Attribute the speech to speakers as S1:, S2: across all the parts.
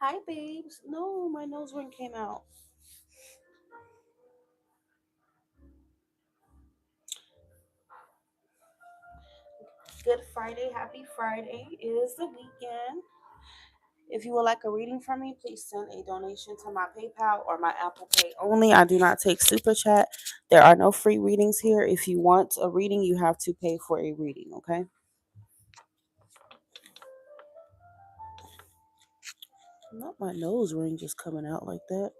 S1: Hi, babes. No, my nose ring came out. Good Friday. Happy Friday. It is the weekend. If you would like a reading from me, please send a donation to my PayPal or my Apple Pay only. I do not take Super Chat. There are no free readings here. If you want a reading, you have to pay for a reading, okay? Not my nose ring just coming out like that.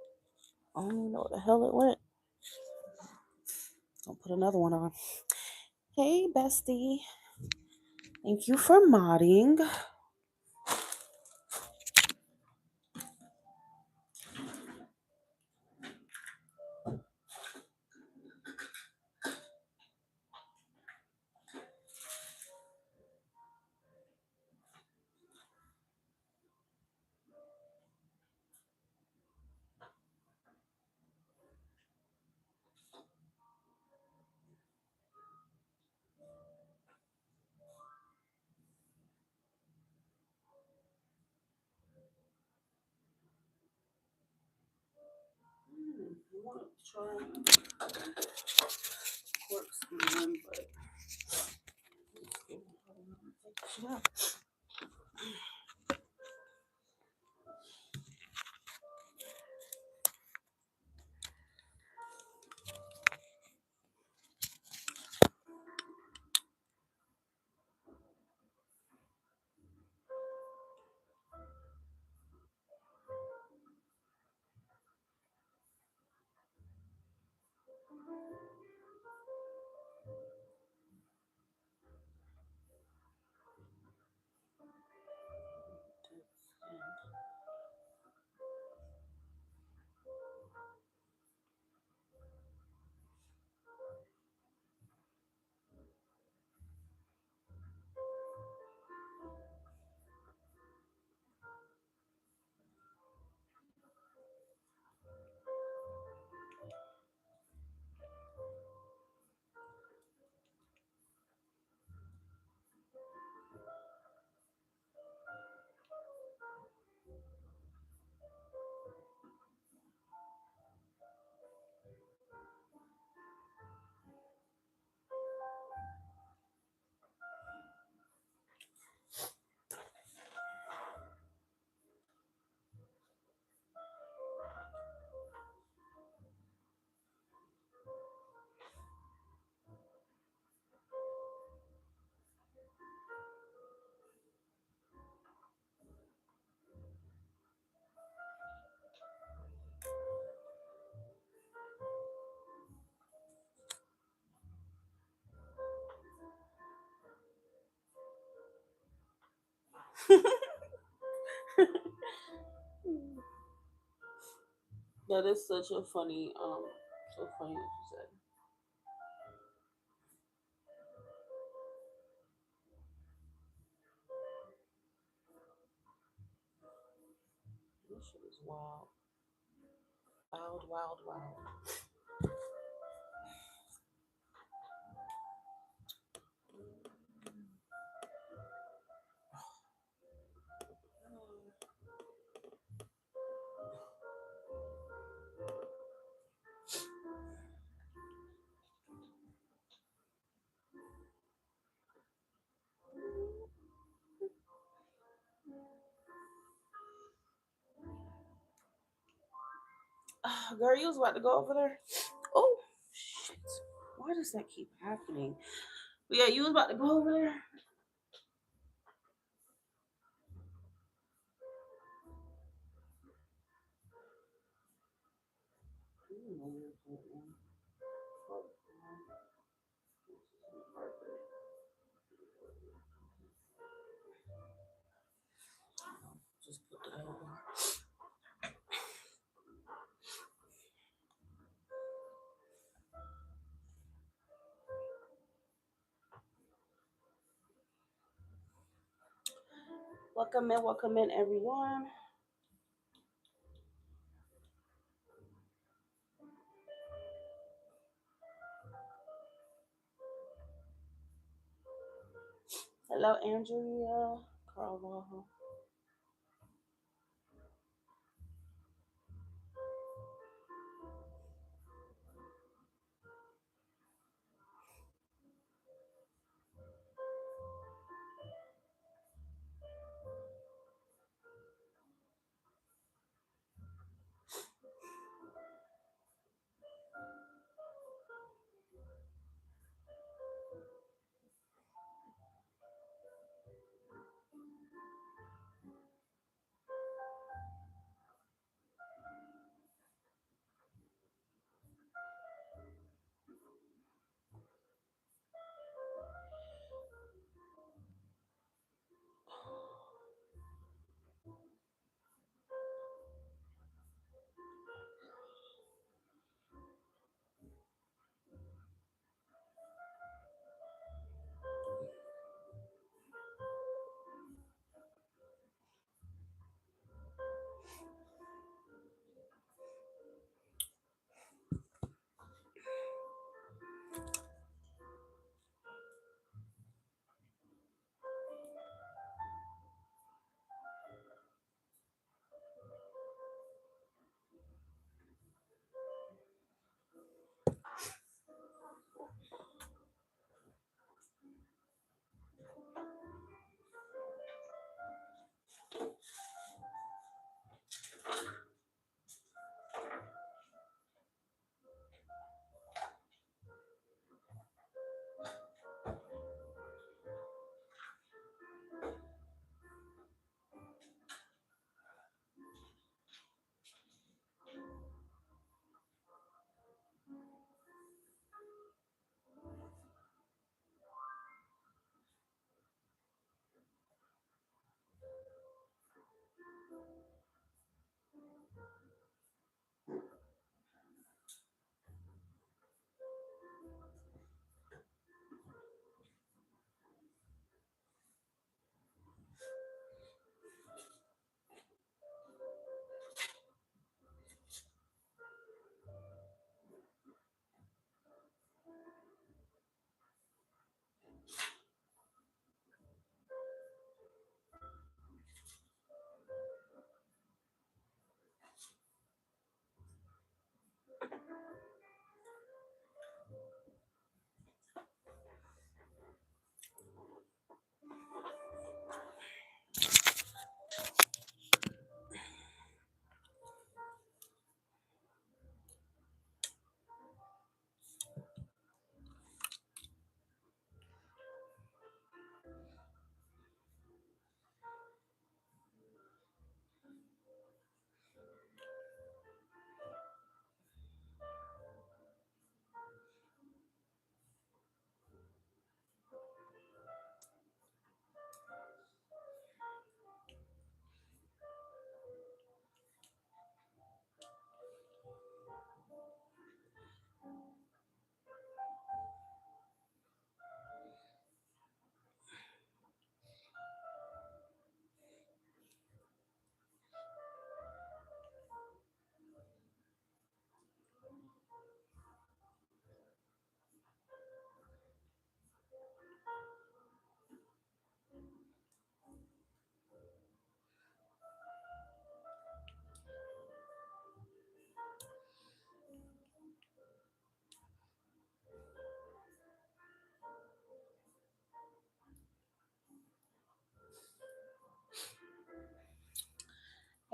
S1: I don't even know where the hell it went. I'll put another one on. Hey, bestie. Thank you for modding. I want to try corkscrew one, but yeah. That is such a funny, so funny what you said. This shit is wild. Wild, wild, wild. Girl, you was about to go over there. Oh, shit. Why does that keep happening? But yeah, you was about to go over there. Just put that over. Welcome in, everyone. Hello, Andrea. Carl.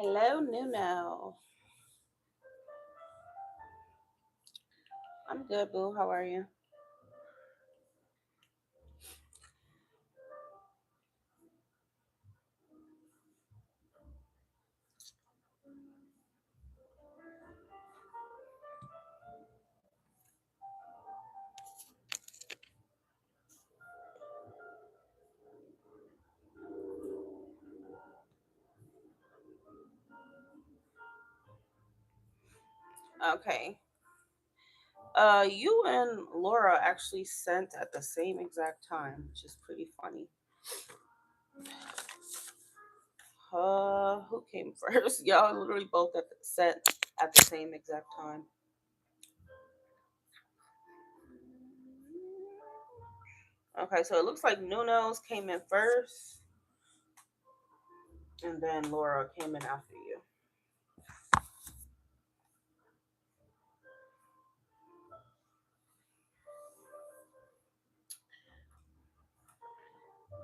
S1: Hello, Nuno. I'm good, boo. How are you? Okay. You and Laura actually sent at the same exact time, which is pretty funny. Who came first? Y'all literally both sent at the same exact time. Okay, so it looks like Nuno's came in first, and then Laura came in after you.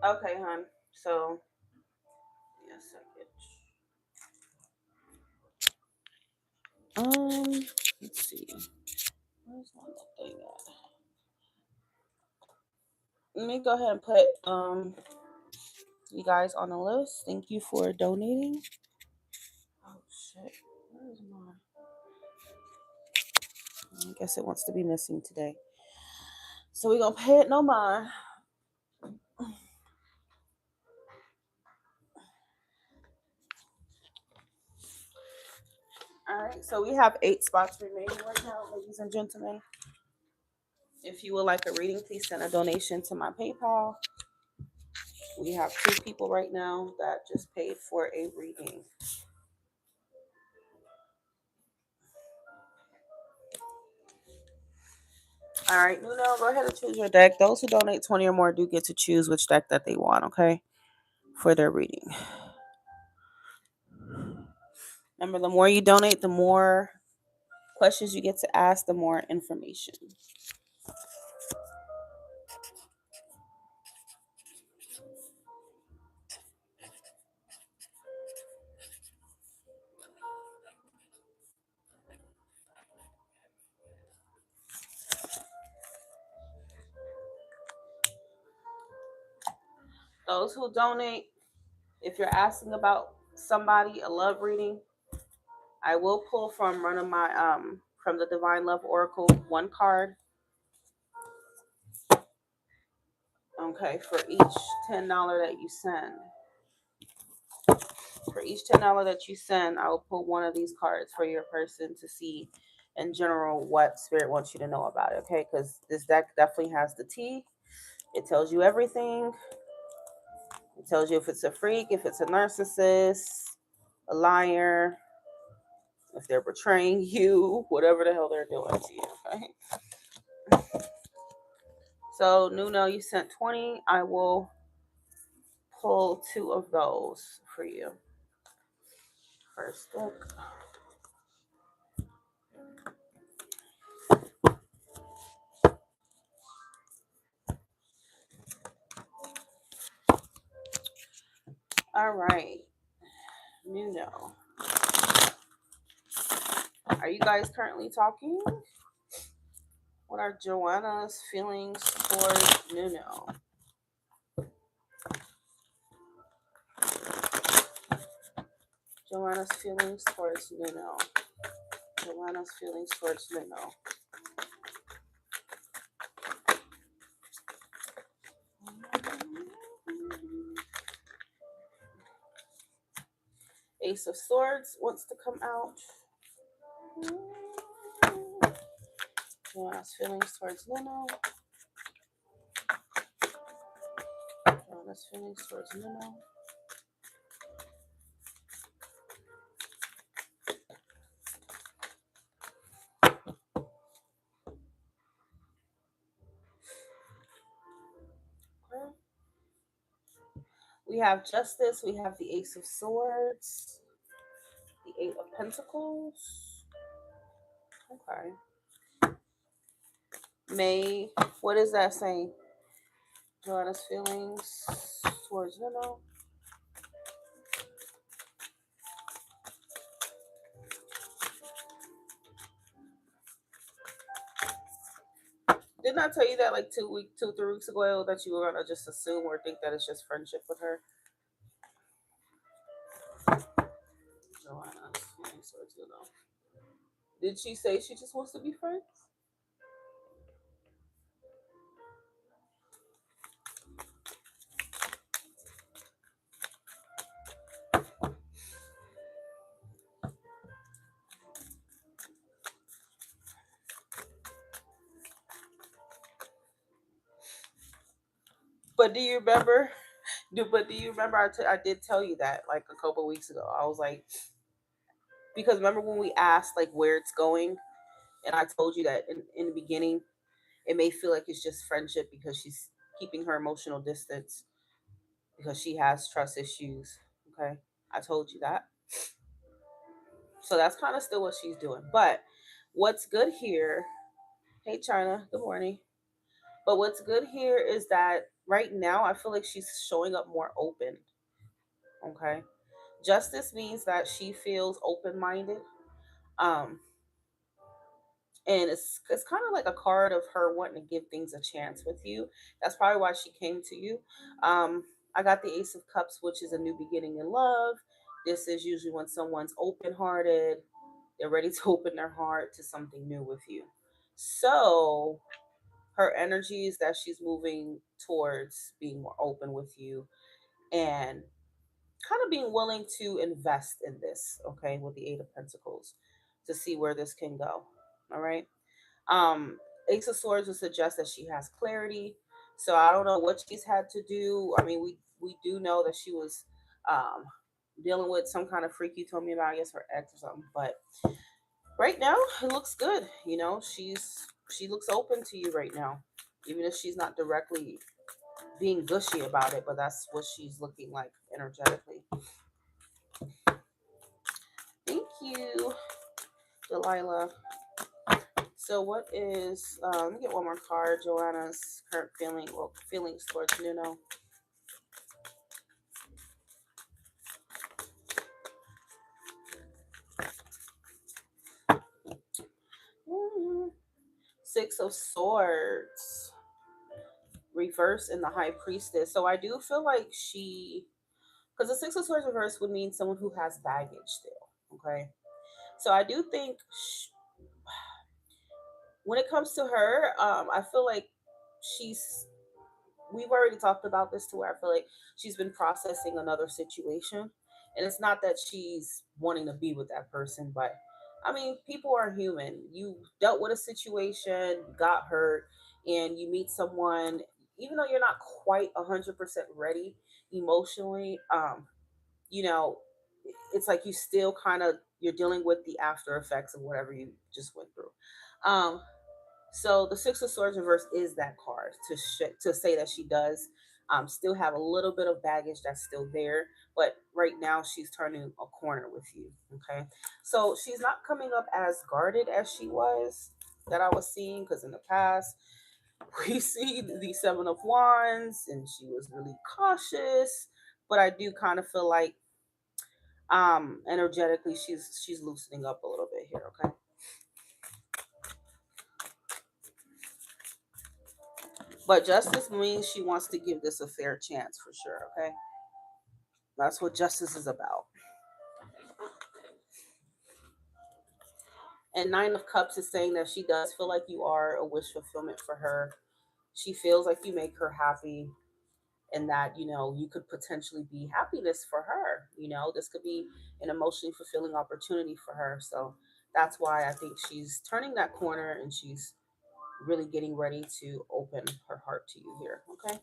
S1: Okay, hon. So, yes, a second. Let's see. Where's my thing at? Let me go ahead and put you guys on the list. Thank you for donating. Oh shit. Where is my? I guess it wants to be missing today. So we're gonna pay it no mind. Alright, so we have 8 spots remaining right now, ladies and gentlemen. If you would like a reading, please send a donation to my PayPal. We have 2 people right now that just paid for a reading. Alright, Nuno, go ahead and choose your deck. Those who donate 20 or more do get to choose which deck that they want, okay? For their reading. Remember, the more you donate, the more questions you get to ask, the more information. Those who donate, if you're asking about somebody, a love reading, I will pull from one of my from the Divine Love Oracle 1 card. Okay, for each $10 that you send. For each $10 that you send, I will pull one of these cards for your person to see in general what spirit wants you to know about it. Okay, because this deck definitely has the tea. It tells you everything. It tells you if it's a freak, if it's a narcissist, a liar, if they're betraying you, whatever the hell they're doing to you. Okay. So Nuno, you sent 20. I will pull 2 of those for you. First look. All right. Nuno. Are you guys currently talking? What are Joanna's feelings towards Nuno? Joanna's feelings towards Nuno. Joanna's feelings towards Nuno. Ace of Swords wants to come out. Joanna's feelings towards Nuno. Joanna's feelings towards Nuno. Okay. We have Justice. We have the Ace of Swords. The 8 of Pentacles. Okay. May. What is that saying? Joanna's feelings towards Nuno. didn't I tell you that like 2, 3 weeks ago that you were gonna just assume or think that it's just friendship with her? Joanna, did she say she just wants to be friends? But do you remember? Do you remember I did tell you that like a couple weeks ago? I was like, because remember when we asked like where it's going, and I told you that in the beginning it may feel like it's just friendship because she's keeping her emotional distance because she has trust issues. Okay, I told you that. So that's kind of still what she's doing. But what's good here? Hey, China. Good morning. But what's good here is that right now I feel like she's showing up more open. Okay, justice means that she feels open minded. Um, and it's kind of like a card of her wanting to give things a chance with you. That's probably why she came to you. I got the Ace of Cups, which is a new beginning in love. This is usually when someone's open hearted, they're ready to open their heart to something new with you. So her energy is that she's moving towards being more open with you and kind of being willing to invest in this, okay, with the Eight of Pentacles to see where this can go. All right. Um, Ace of Swords would suggest that she has clarity. So I don't know what she's had to do. I mean, we do know that she was um dealing with some kind of freak you told me about, I guess her ex or something. But right now it looks good. You know, she looks open to you right now. Even if she's not directly being gushy about it, but that's what she's looking like energetically. Thank you, Delilah. So what is let me get one more card. Joanna's current feelings towards Nuno. Mm, Six of Swords. Reverse in the High Priestess. So I do feel like because the Six of Swords reverse would mean someone who has baggage still. Okay. So I do think when it comes to her, I feel like she's we've already talked about this to where I feel like she's been processing another situation. And it's not that she's wanting to be with that person, but I mean, people are human. You dealt with a situation, got hurt, and you meet someone, even though you're not quite 100% ready emotionally, you know, it's like you still kind of, you're dealing with the after effects of whatever you just went through. Um, so the Six of Swords reverse is that card to say that she does still have a little bit of baggage that's still there, but right now she's turning a corner with you. Okay, so she's not coming up as guarded as she was that I was seeing because in the past we see the Seven of Wands and she was really cautious. But I do kind of feel like energetically she's loosening up a little bit here. Okay. But justice means she wants to give this a fair chance for sure, okay? That's what justice is about. And Nine of Cups is saying that she does feel like you are a wish fulfillment for her. She feels like you make her happy and that, you could potentially be happiness for her. This could be an emotionally fulfilling opportunity for her. So that's why I think she's turning that corner and she's really getting ready to open her heart to you here, okay?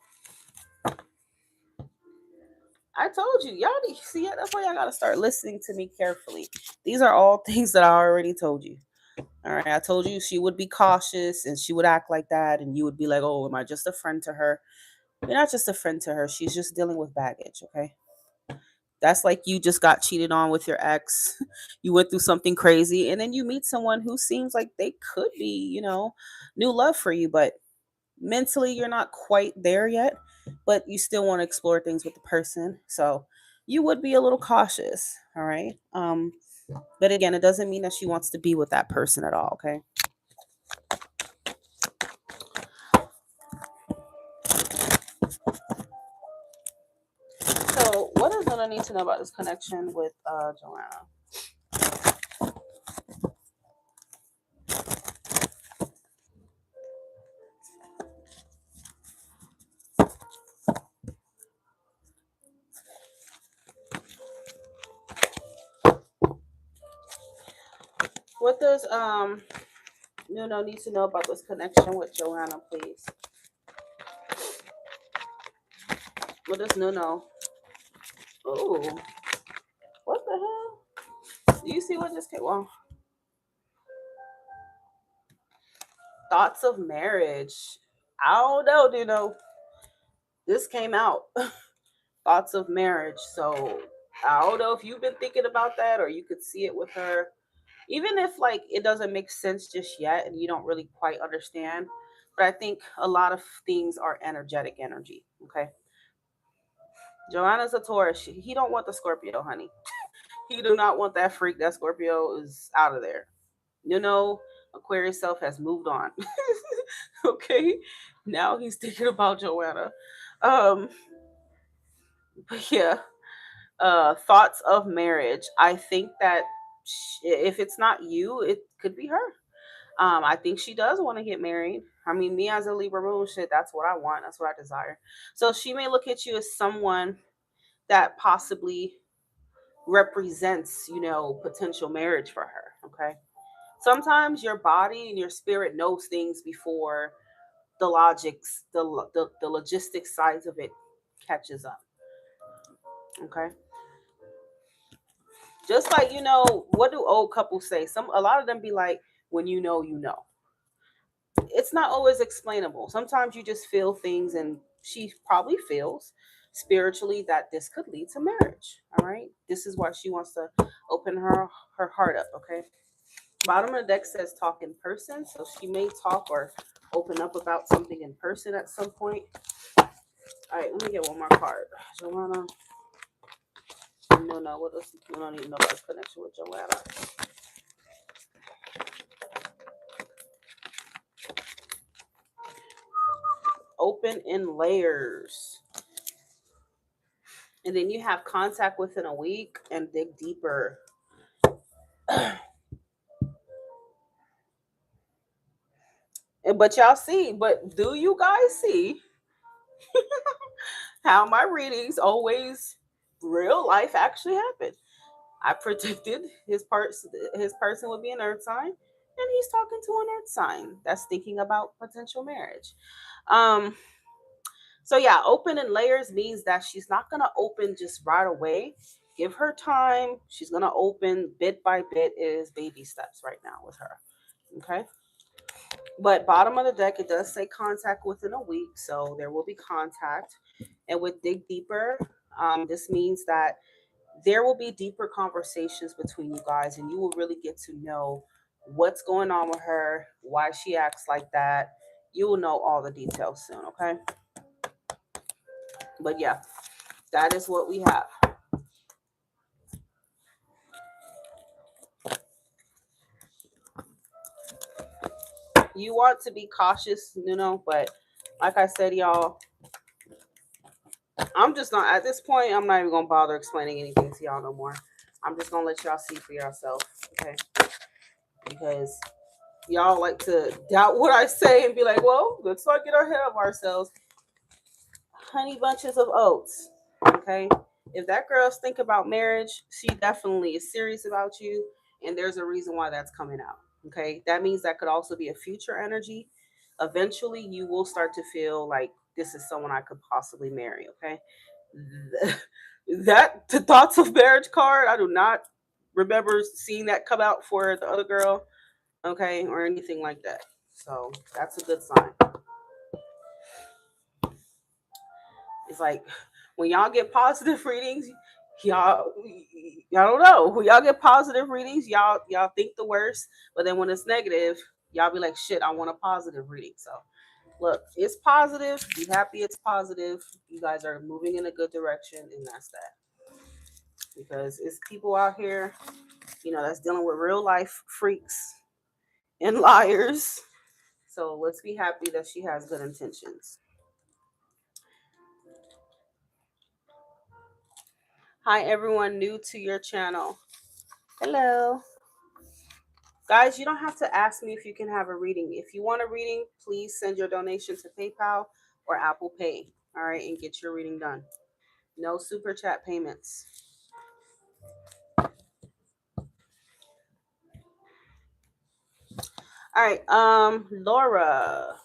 S1: I told you, y'all need see it. That's why y'all gotta start listening to me carefully. These are all things that I already told you. All right, I told you she would be cautious and she would act like that, and you would be like, "Oh, am I just a friend to her?" You're not just a friend to her. She's just dealing with baggage. Okay, that's like you just got cheated on with your ex. You went through something crazy, and then you meet someone who seems like they could be, new love for you, but mentally you're not quite there yet, but you still want to explore things with the person, so you would be a little cautious. All right, but again, it doesn't mean that she wants to be with that person at all. Okay. Nona need to know about this connection with Joanna? What does Nuno need to know about this connection with Joanna, please? What does Nuno? Ooh, what the hell? Do you see what just came? Well, thoughts of marriage. I don't know, Nuno. This came out. Thoughts of marriage. So I don't know if you've been thinking about that or you could see it with her. Even if like it doesn't make sense just yet and you don't really quite understand. But I think a lot of things are energetic energy. Okay. Joanna's a Taurus. He don't want the Scorpio, honey. He do not want that freak. That Scorpio is out of there. You know, Aquarius self has moved on. Okay. Now he's thinking about Joanna. Um, but yeah. Thoughts of marriage. I think that if it's not you, it could be her. I think she does want to get married. I mean, me as a Libra moon, shit, that's what I want. That's what I desire. So she may look at you as someone that possibly represents, potential marriage for her. Okay. Sometimes your body and your spirit knows things before the logics, the logistics sides of it catches up. Okay. Just like, what do old couples say? A lot of them be like, when you know, you know. It's not always explainable. Sometimes you just feel things, and she probably feels spiritually that this could lead to marriage. All right. This is why she wants to open her heart up. Okay. Bottom of the deck says talk in person. So she may talk or open up about something in person at some point. All right, let me get one more card. Joanna. No, what else? We don't even know about this connection with Joanna. Open in layers. And then you have contact within a week and dig deeper. But y'all see, but do you guys see how my readings always real life actually happen? I predicted his person would be an earth sign, and he's talking to an earth sign that's thinking about potential marriage. Um, so yeah, open in layers means that she's not gonna open just right away. Give her time. She's gonna open bit by bit. It is baby steps right now with her. Okay. But bottom of the deck, it does say contact within a week, so there will be contact. And with dig deeper, this means that there will be deeper conversations between you guys, and you will really get to know what's going on with her, why she acts like that. You will know all the details soon. Okay. But yeah, that is what we have. You want to be cautious, but like I said, y'all, I'm just not at this point. I'm not even gonna bother explaining anything to y'all no more. I'm just gonna let y'all see for yourself, okay? Because y'all like to doubt what I say and be like, "Well, let's not get ahead of ourselves." Honey bunches of oats, okay? If that girl's think about marriage, she definitely is serious about you, and there's a reason why that's coming out. Okay, that means that could also be a future energy. Eventually, you will start to feel like this is someone I could possibly marry. Okay, that the thoughts of marriage card, I do not remember seeing that come out for the other girl. Okay, or anything like that. So that's a good sign. It's like when y'all get positive readings, y'all don't know. When y'all get positive readings, y'all think the worst, but then when it's negative, y'all be like, shit, I want a positive reading. So look, it's positive. Be happy it's positive. You guys are moving in a good direction, and that's that. Because it's people out here, that's dealing with real life freaks and liars. So let's be happy that she has good intentions. Hi, everyone new to your channel. Hello. Guys, you don't have to ask me if you can have a reading. If you want a reading, please send your donation to PayPal or Apple Pay. All right, and get your reading done. No super chat payments. All right, Laura,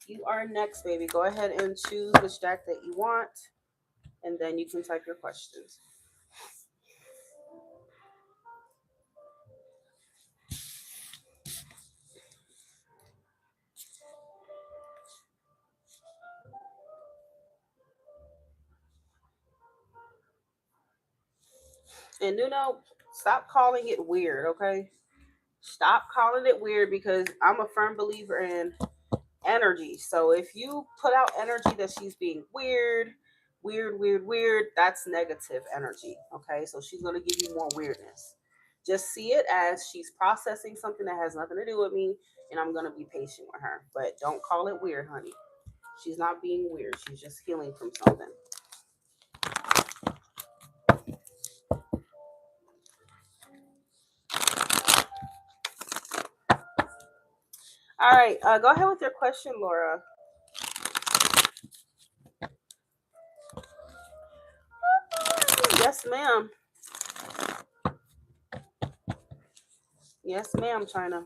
S1: you are next, baby. Go ahead and choose which deck that you want, and then you can type your questions. And Nuno, stop calling it weird, okay? Stop calling it weird because I'm a firm believer in energy. So if you put out energy that she's being weird, that's negative energy. Okay. So she's going to give you more weirdness. Just see it as she's processing something that has nothing to do with me, and I'm going to be patient with her. But don't call it weird, honey. She's not being weird. She's just healing from something. All right. Go ahead with your question, Laura. Yes, ma'am. Yes, ma'am, China.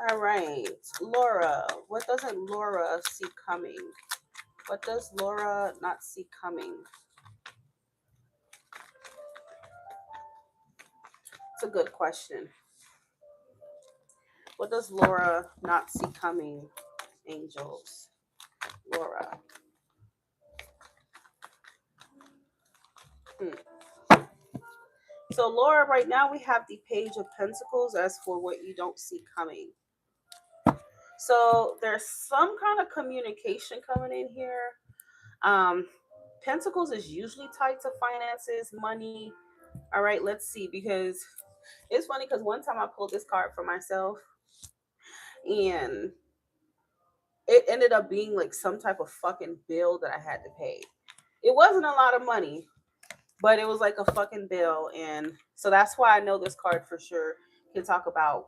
S1: All right. Laura, what doesn't Laura see coming? What does Laura not see coming? It's a good question. What does Laura not see coming, angels? Laura. So, Laura, right now we have the Page of Pentacles as for what you don't see coming. So, there's some kind of communication coming in here. Pentacles is usually tied to finances, money. All right, let's see, because it's funny because one time I pulled this card for myself and it ended up being like some type of fucking bill that I had to pay. It wasn't a lot of money, but it was like a fucking bill. And so that's why I know this card for sure can talk about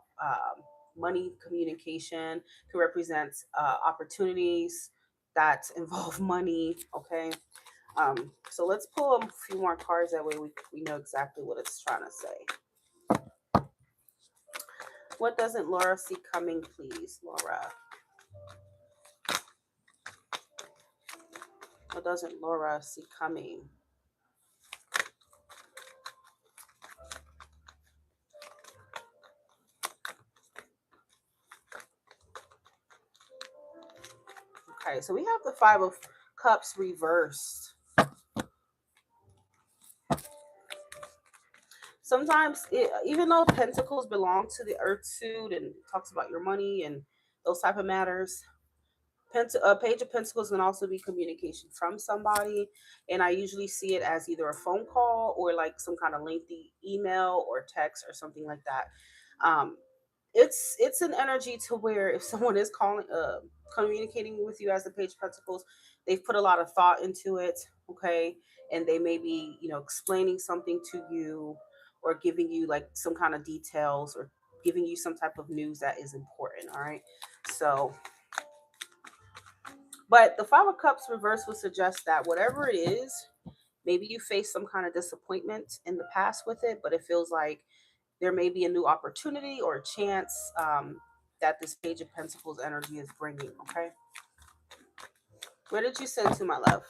S1: money, communication, can represent opportunities that involve money. Okay. So let's pull a few more cards. That way we know exactly what it's trying to say. What doesn't Laura see coming, please, Laura? What doesn't Laura see coming? Okay, so we have the Five of Cups reversed. Sometimes, even though Pentacles belong to the Earth suit and talks about your money and those type of matters, Page of Pentacles can also be communication from somebody, and I usually see it as either a phone call or like some kind of lengthy email or text or something like that. Um, it's an energy to where if someone is calling, communicating with you as the Page of Pentacles, they've put a lot of thought into it, okay, and they may be explaining something to you or giving you like some kind of details or giving you some type of news that is important. All right, so. But the Five of Cups reverse would suggest that whatever it is, maybe you face some kind of disappointment in the past with it, but it feels like there may be a new opportunity or a chance that this Page of Pentacles energy is bringing. Okay. Where did you send to, my love?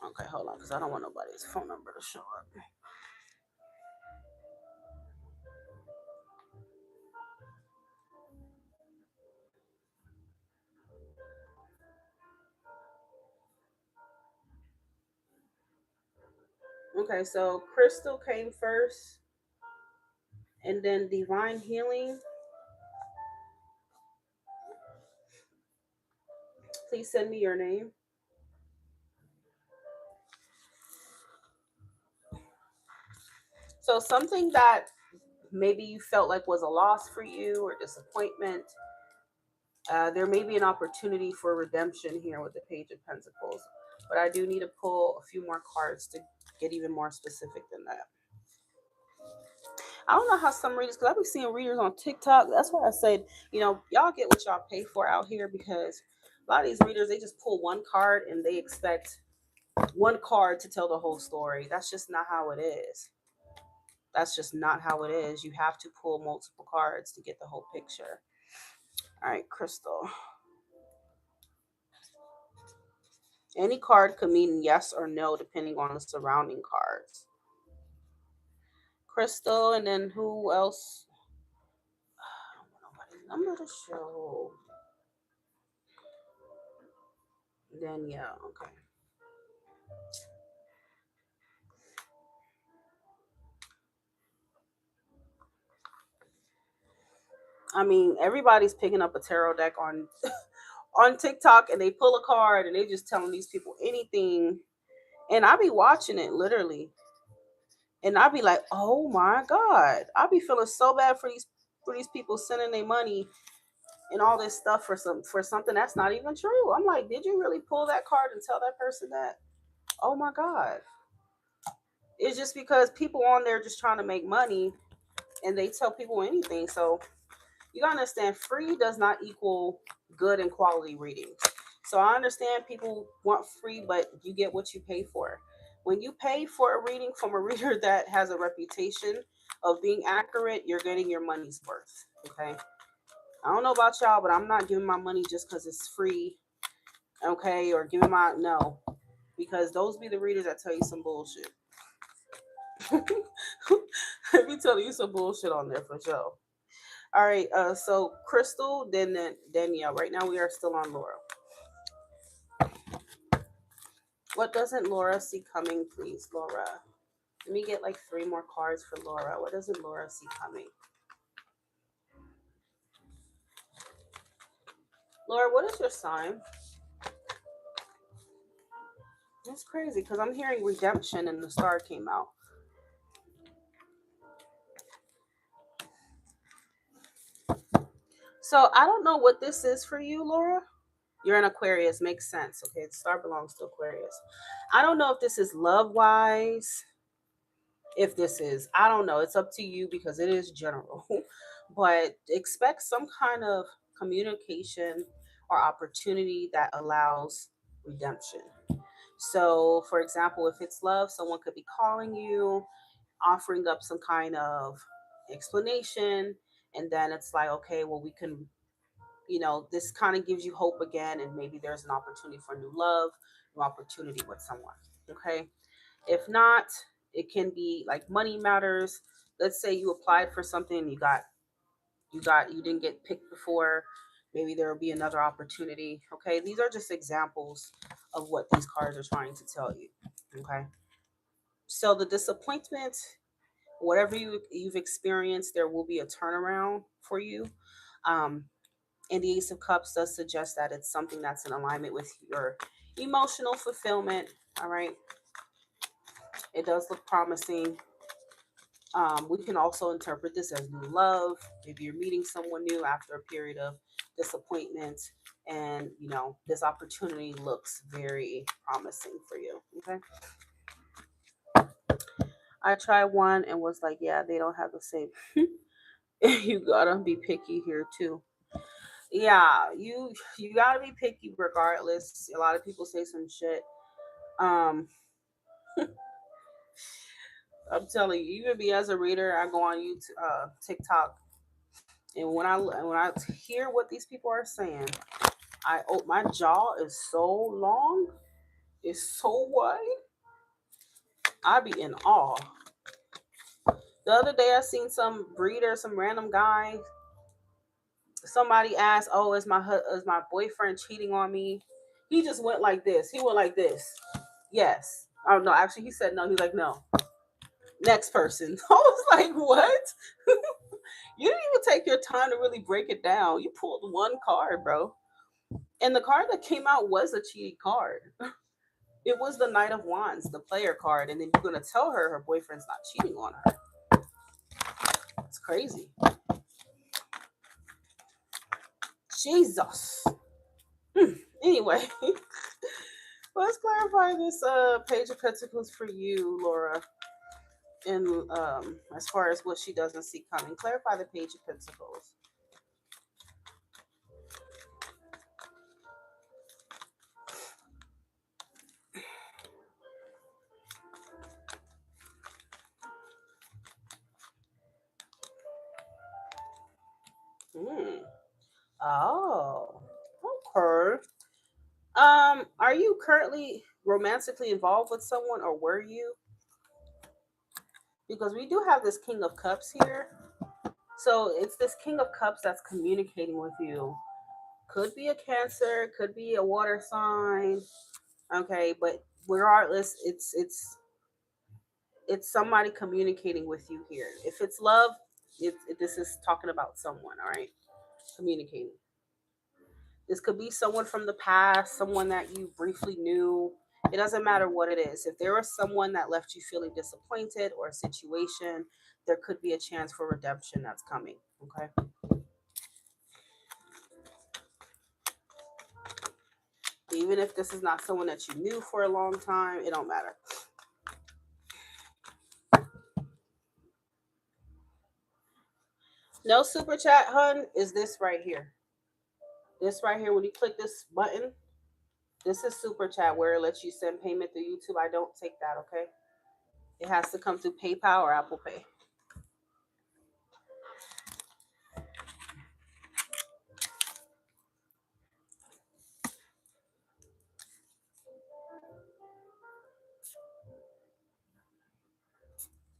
S1: Okay, hold on, because I don't want nobody's phone number to show up. Okay, so Crystal came first, and then Divine Healing. Please send me your name. So something that maybe you felt like was a loss for you or disappointment, there may be an opportunity for redemption here with the Page of Pentacles. But I do need to pull a few more cards to get even more specific than that. I don't know how some readers, because I've been seeing readers on TikTok. That's why I said, y'all get what y'all pay for out here, because a lot of these readers, they just pull one card and they expect one card to tell the whole story. That's just not how it is. That's just not how it is. You have to pull multiple cards to get the whole picture. All right, Crystal. Any card could mean yes or no depending on the surrounding cards. Crystal, and then who else? I don't want nobody's number to show. Then yeah, okay. I mean, everybody's picking up a tarot deck on on TikTok, and they pull a card and they just telling these people anything. And I be watching it literally, and I be like, oh my god, I be feeling so bad for these people sending their money and all this stuff for something that's not even true. I'm like, did you really pull that card and tell that person that? Oh my god. It's just because people on there just trying to make money, and they tell people anything. So you gotta understand, free does not equal good and quality readings. So I understand people want free, but you get what you pay for. When you pay for a reading from a reader that has a reputation of being accurate, you're getting your money's worth. Okay. I don't know about y'all, but I'm not giving my money just because it's free. Okay, or giving my no. Because those be the readers that tell you some bullshit. Let me tell you some bullshit on there for sure. All right, so Crystal, then Danielle. Right now we are still on Laura. What doesn't Laura see coming, please, Laura? Let me get like 3 more cards for Laura. What doesn't Laura see coming? Laura, what is your sign? That's crazy because I'm hearing redemption and the star came out. So I don't know what this is for you, Laura. You're an Aquarius, makes sense. Okay, the star belongs to Aquarius. I don't know if this is love wise. If this is, I don't know. It's up to you because it is general. But expect some kind of communication or opportunity that allows redemption. So, for example, if it's love, someone could be calling you, offering up some kind of explanation, and then it's like, okay, well, we can, this kind of gives you hope again, and maybe there's an opportunity for new love, new opportunity with someone. Okay. If not, it can be like money matters. Let's say you applied for something and you didn't get picked before. Maybe there will be another opportunity. Okay, these are just examples of what these cards are trying to tell you. Okay, so the disappointment, whatever you've experienced, there will be a turnaround for you. Um, and the Ace of Cups does suggest that it's something that's in alignment with your emotional fulfillment. All right, it does look promising. We can also interpret this as new love. Maybe you're meeting someone new after a period of disappointment, and this opportunity looks very promising for you. Okay. I tried one and was like, yeah, they don't have the same. You gotta be picky here too. Yeah, you gotta be picky regardless. A lot of people say some shit. Um, I'm telling you, even me as a reader, I go on YouTube, TikTok, and when I hear what these people are saying, my jaw is so long, it's so wide. I be in awe. The other day, I seen some breeder, some random guy. Somebody asked, "Oh, is my boyfriend cheating on me?" He just went like this. He went like this. Yes. Oh no, actually, he said no. He's like no. Next person. I was like, what? You didn't even take your time to really break it down. You pulled one card, bro. And the card that came out was a cheating card. It was the Knight of Wands, the player card, and then you're gonna tell her boyfriend's not cheating on her. It's crazy. Jesus. Anyway, let's clarify this Page of Pentacles for you, Laura. And as far as what she doesn't see coming, clarify the Page of Pentacles. Hmm. Oh, okay. Are you currently romantically involved with someone, or were you? Because we do have this King of Cups here. So it's this King of Cups that's communicating with you. Could be a Cancer, could be a water sign. Okay, but regardless, it's somebody communicating with you here. If it's love, this is talking about someone. All right, communicating. This could be someone from the past, someone that you briefly knew. It doesn't matter what it is. If there was someone that left you feeling disappointed or a situation, there could be a chance for redemption that's coming. Okay. Even if this is not someone that you knew for a long time, it don't matter. No super chat, hun, is this right here. This right here, when you click this button, this is super chat where it lets you send payment through YouTube. I don't take that, okay? It has to come through PayPal or Apple Pay.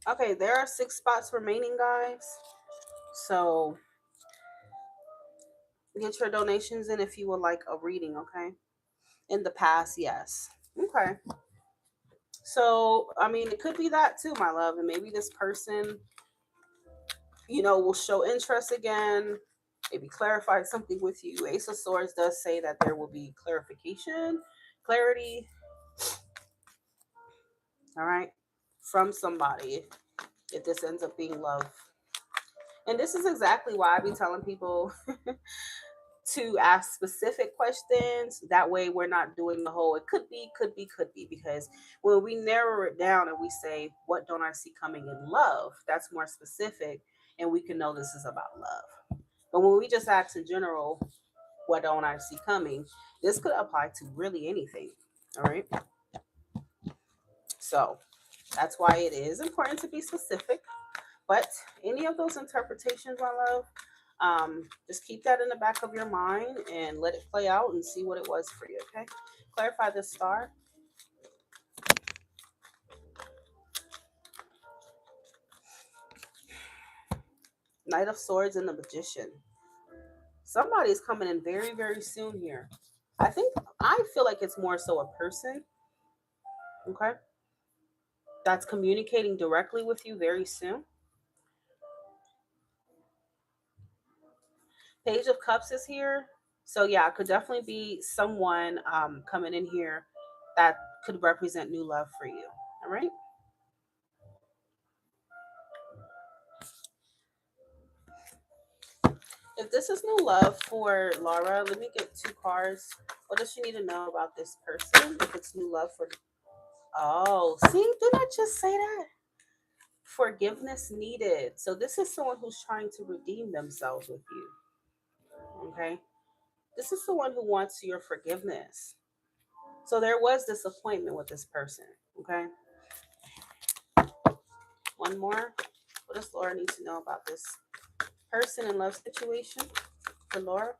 S1: Okay, there are 6 spots remaining, guys. So get your donations in if you would like a reading, okay? In the past, yes. Okay. So, I mean, it could be that too, my love. And maybe this person, will show interest again, maybe clarify something with you. Ace of Swords does say that there will be clarification, clarity, all right, from somebody if this ends up being love. And this is exactly why I be telling people to ask specific questions. That way we're not doing the whole it could be, could be, could be. Because when we narrow it down and we say, what don't I see coming in love? That's more specific and we can know this is about love. But when we just ask in general, what don't I see coming? This could apply to really anything. All right. So that's why it is important to be specific. But any of those interpretations, my love, just keep that in the back of your mind and let it play out and see what it was for you. Okay. Clarify the star. Knight of Swords and the Magician. Somebody's coming in very, very soon here. I feel like it's more so a person. Okay. That's communicating directly with you very soon. Page of Cups is here. So yeah, it could definitely be someone coming in here that could represent new love for you. All right. If this is new love for Laura, let me get 2 cards. What does she need to know about this person? If it's new love for, oh, see, didn't I just say that? Forgiveness needed. So this is someone who's trying to redeem themselves with you. Okay. This is someone who wants your forgiveness. So there was disappointment with this person. Okay. One more. What does Laura need to know about this person and love situation for Laura?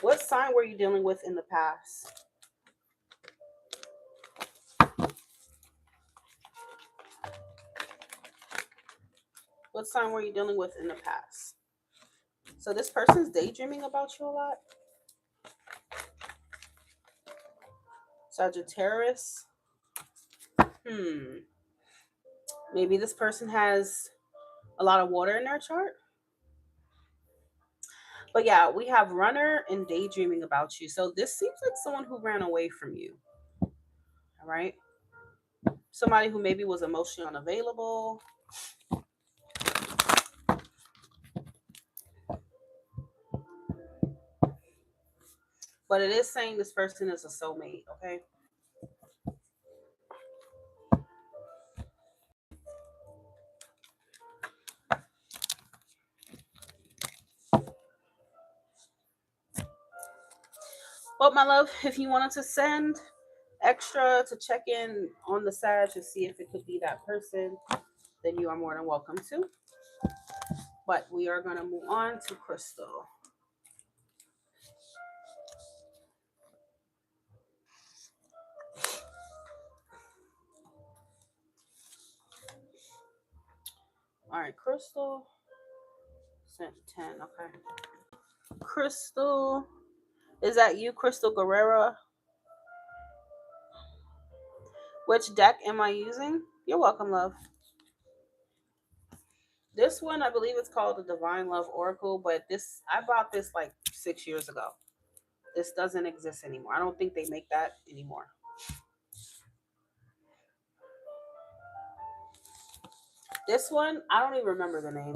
S1: What sign were you dealing with in the past? What sign were you dealing with in the past? So this person's daydreaming about you a lot. Sagittarius. Maybe this person has a lot of water in their chart. But yeah, we have runner and daydreaming about you. So this seems like someone who ran away from you. All right. somebody who maybe was emotionally unavailable. But it is saying this person is a soulmate, okay? Well, my love, if you wanted to send extra to check in on the Sag to see if it could be that person, then you are more than welcome to. But we are going to move on to Crystal. All right, Crystal sent 10. Okay. Crystal, is that you, Crystal Guerrera? Which deck am I using? You're welcome, love. This one, I believe it's called the Divine Love Oracle, but this I bought this like 6 years ago. This doesn't exist anymore. I don't think they make that anymore. This one, I don't even remember the name.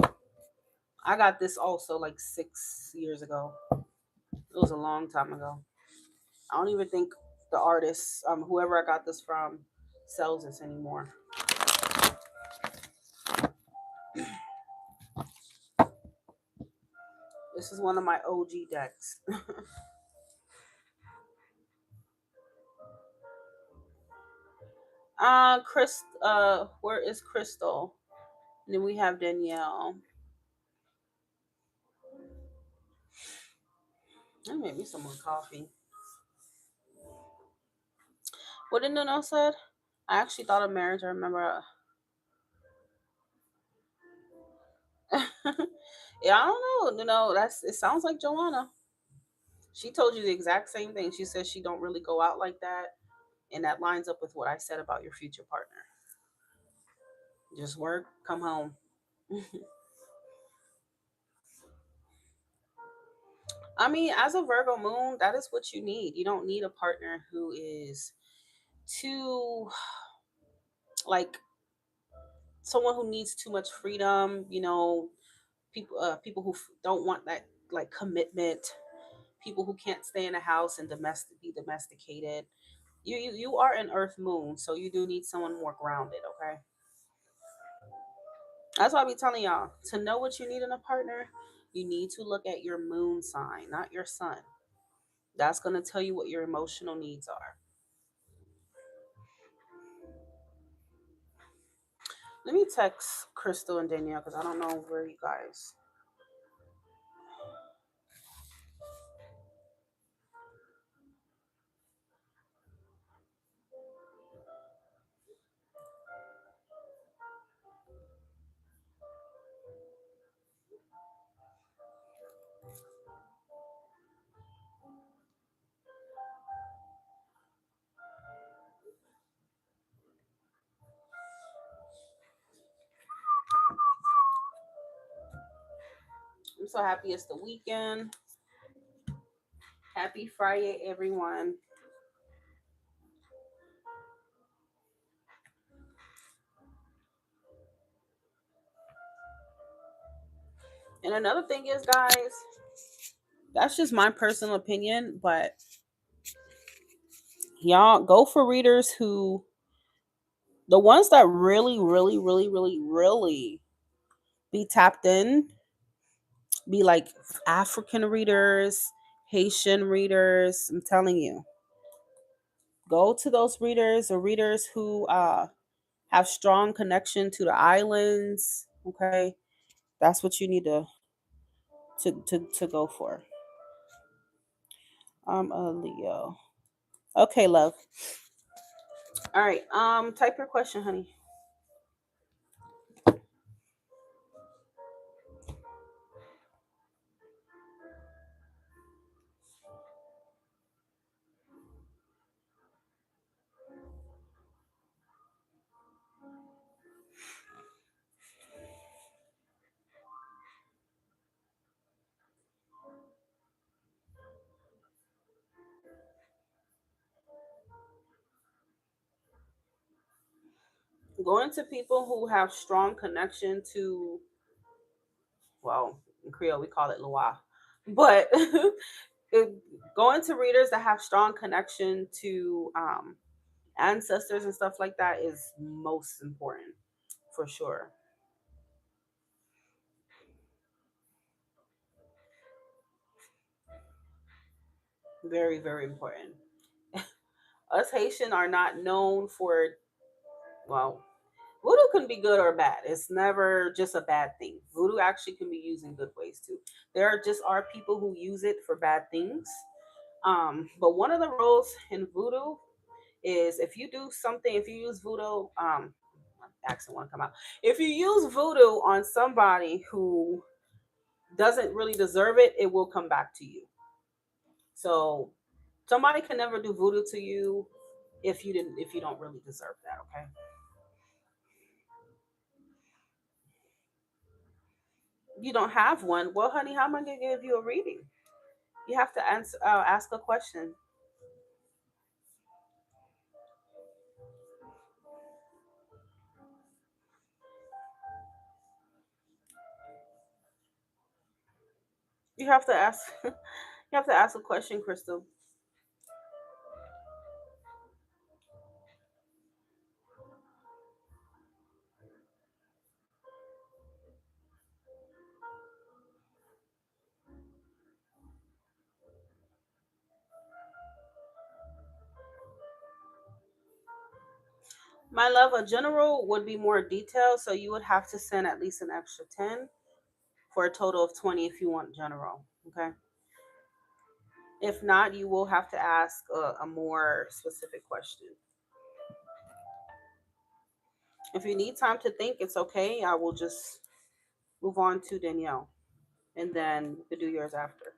S1: I got this also like 6 years ago. It was a long time ago. I don't even think the artist, whoever I got this from, sells this anymore. This is one of my OG decks. Where is Crystal? And then we have Danielle. I made me some more coffee. What did Nuno said? I actually thought of marriage. I remember. Yeah, I don't know. That's it. Sounds like Joanna. She told you the exact same thing. She says she don't really go out like that, and that lines up with what I said about your future partner. Just work, come home. I mean, as a Virgo moon, that is what you need. You don't need a partner who is too like someone who needs too much freedom. People who don't want that like commitment. People who can't stay in a house and be domesticated. You are an Earth moon, so you do need someone more grounded. Okay, that's why I be telling y'all to know what you need in a partner. You need to look at your moon sign, not your sun. That's gonna tell you what your emotional needs are. Let me text Crystal and Danielle because I don't know where you guys. I'm so happy it's the weekend. Happy Friday, everyone. And another thing is, guys, that's just my personal opinion, but y'all go for readers who, the ones that really, really, really, really, really be tapped in, be like African readers, Haitian readers. I'm telling you, go to those readers or readers who have strong connection to the islands. Okay, that's what you need to go for. I'm a Leo. Okay, love. All right. Type your question, honey. Going to people who have strong connection to, well, in Creole we call it Loa, but it, going to readers that have strong connection to ancestors and stuff like that is most important for sure. Very, very important. Us Haitian are not known for, well, voodoo can be good or bad. It's never just a bad thing. Voodoo actually can be used in good ways too. There are just are people who use it for bad things. But one of the rules in voodoo is if you do something, if you use voodoo, accent want to come out. If you use voodoo on somebody who doesn't really deserve it, it will come back to you. So somebody can never do voodoo to you if you don't really deserve that. Okay. You don't have one. Well, honey, how am I gonna give you a reading? You have to ask a question. You have to ask. You have to ask a question, Crystal. My love, a general would be more detailed, so you would have to send at least an extra 10 for a total of 20 if you want general. Okay. If not, you will have to ask a more specific question. If you need time to think, it's okay. I will just move on to Danielle, and then you could do yours after.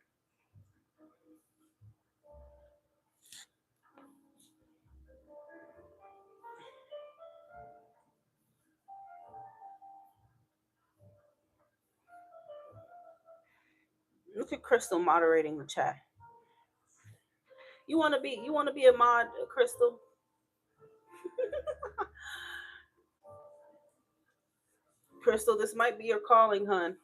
S1: Look at Crystal moderating the chat. You want to be a mod, Crystal? Crystal, this might be your calling, hun.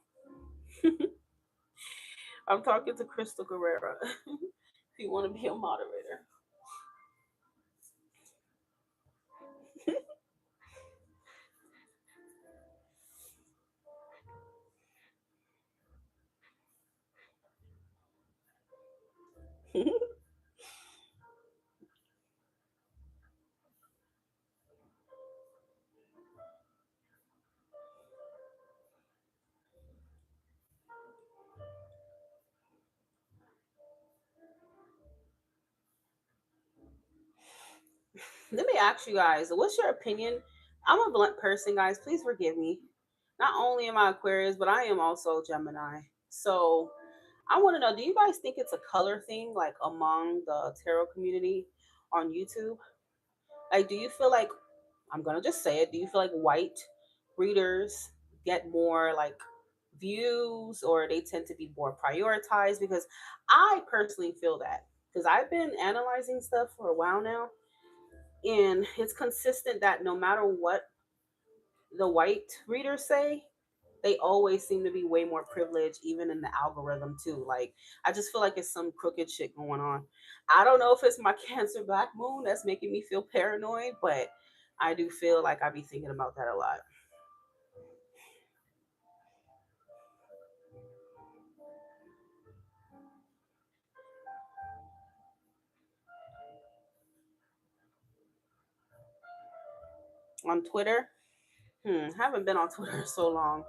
S1: I'm talking to Crystal Guerrera. If you want to be a moderator. Let me ask you guys, what's your opinion? I'm a blunt person, guys. Please forgive me. Not only am I Aquarius, but I am also Gemini. So I want to know, do you guys think it's a color thing, like among the tarot community on YouTube? Like, do you feel like, I'm going to just say it, do you feel like white readers get more like views or they tend to be more prioritized? Because I personally feel that because I've been analyzing stuff for a while now, and it's consistent that no matter what the white readers say, they always seem to be way more privileged, even in the algorithm too. Like, I just feel like it's some crooked shit going on. I don't know if it's my Cancer Black Moon that's making me feel paranoid, but I do feel like I be thinking about that a lot. On Twitter, haven't been on Twitter so long.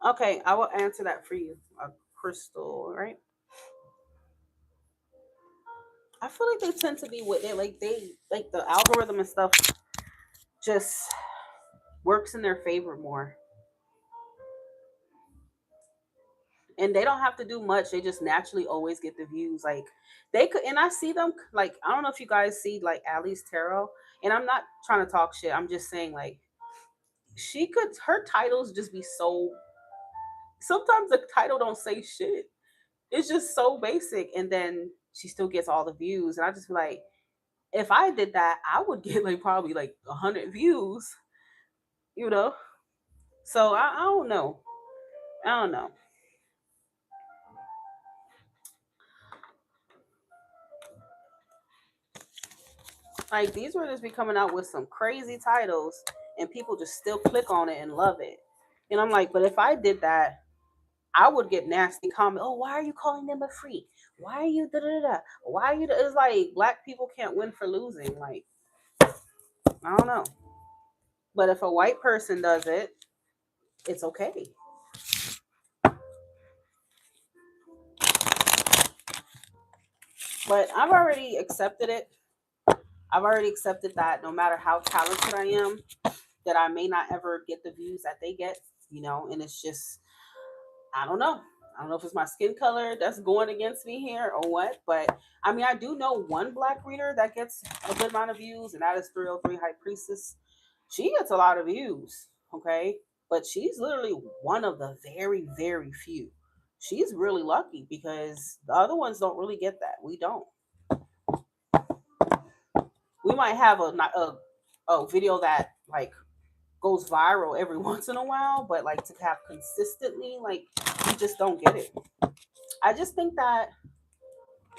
S1: Okay, I will answer that for you, Crystal. Right? I feel like they tend to be what they like the algorithm and stuff just works in their favor more, and they don't have to do much. They just naturally always get the views. Like they could, and I see them. Like I don't know if you guys see like Ali's tarot, and I'm not trying to talk shit. I'm just saying like she could her titles just be so. Sometimes the title don't say shit. It's just so basic, and then she still gets all the views, and I just feel like If I did that, I would get like probably like 100 views, you know. So I don't know. I don't know. Like these were just be coming out with some crazy titles, and people just still click on it and love it. And I'm like, but if I did that, I would get nasty comment. Oh, why are you calling them a freak? Why are you da da da? Why are you? It's like black people can't win for losing. Like I don't know. But if a white person does it, it's okay. But I've already accepted it. I've already accepted that no matter how talented I am, that I may not ever get the views that they get, and it's just, I don't know. I don't know if it's my skin color that's going against me here or what, but I mean, I do know one black reader that gets a good amount of views, and that is 303 High Priestess. She gets a lot of views, okay? But she's literally one of the very, very few. She's really lucky because the other ones don't really get that. We don't. We might have a video that like goes viral every once in a while, but like to have consistently, like you just don't get it. I just think that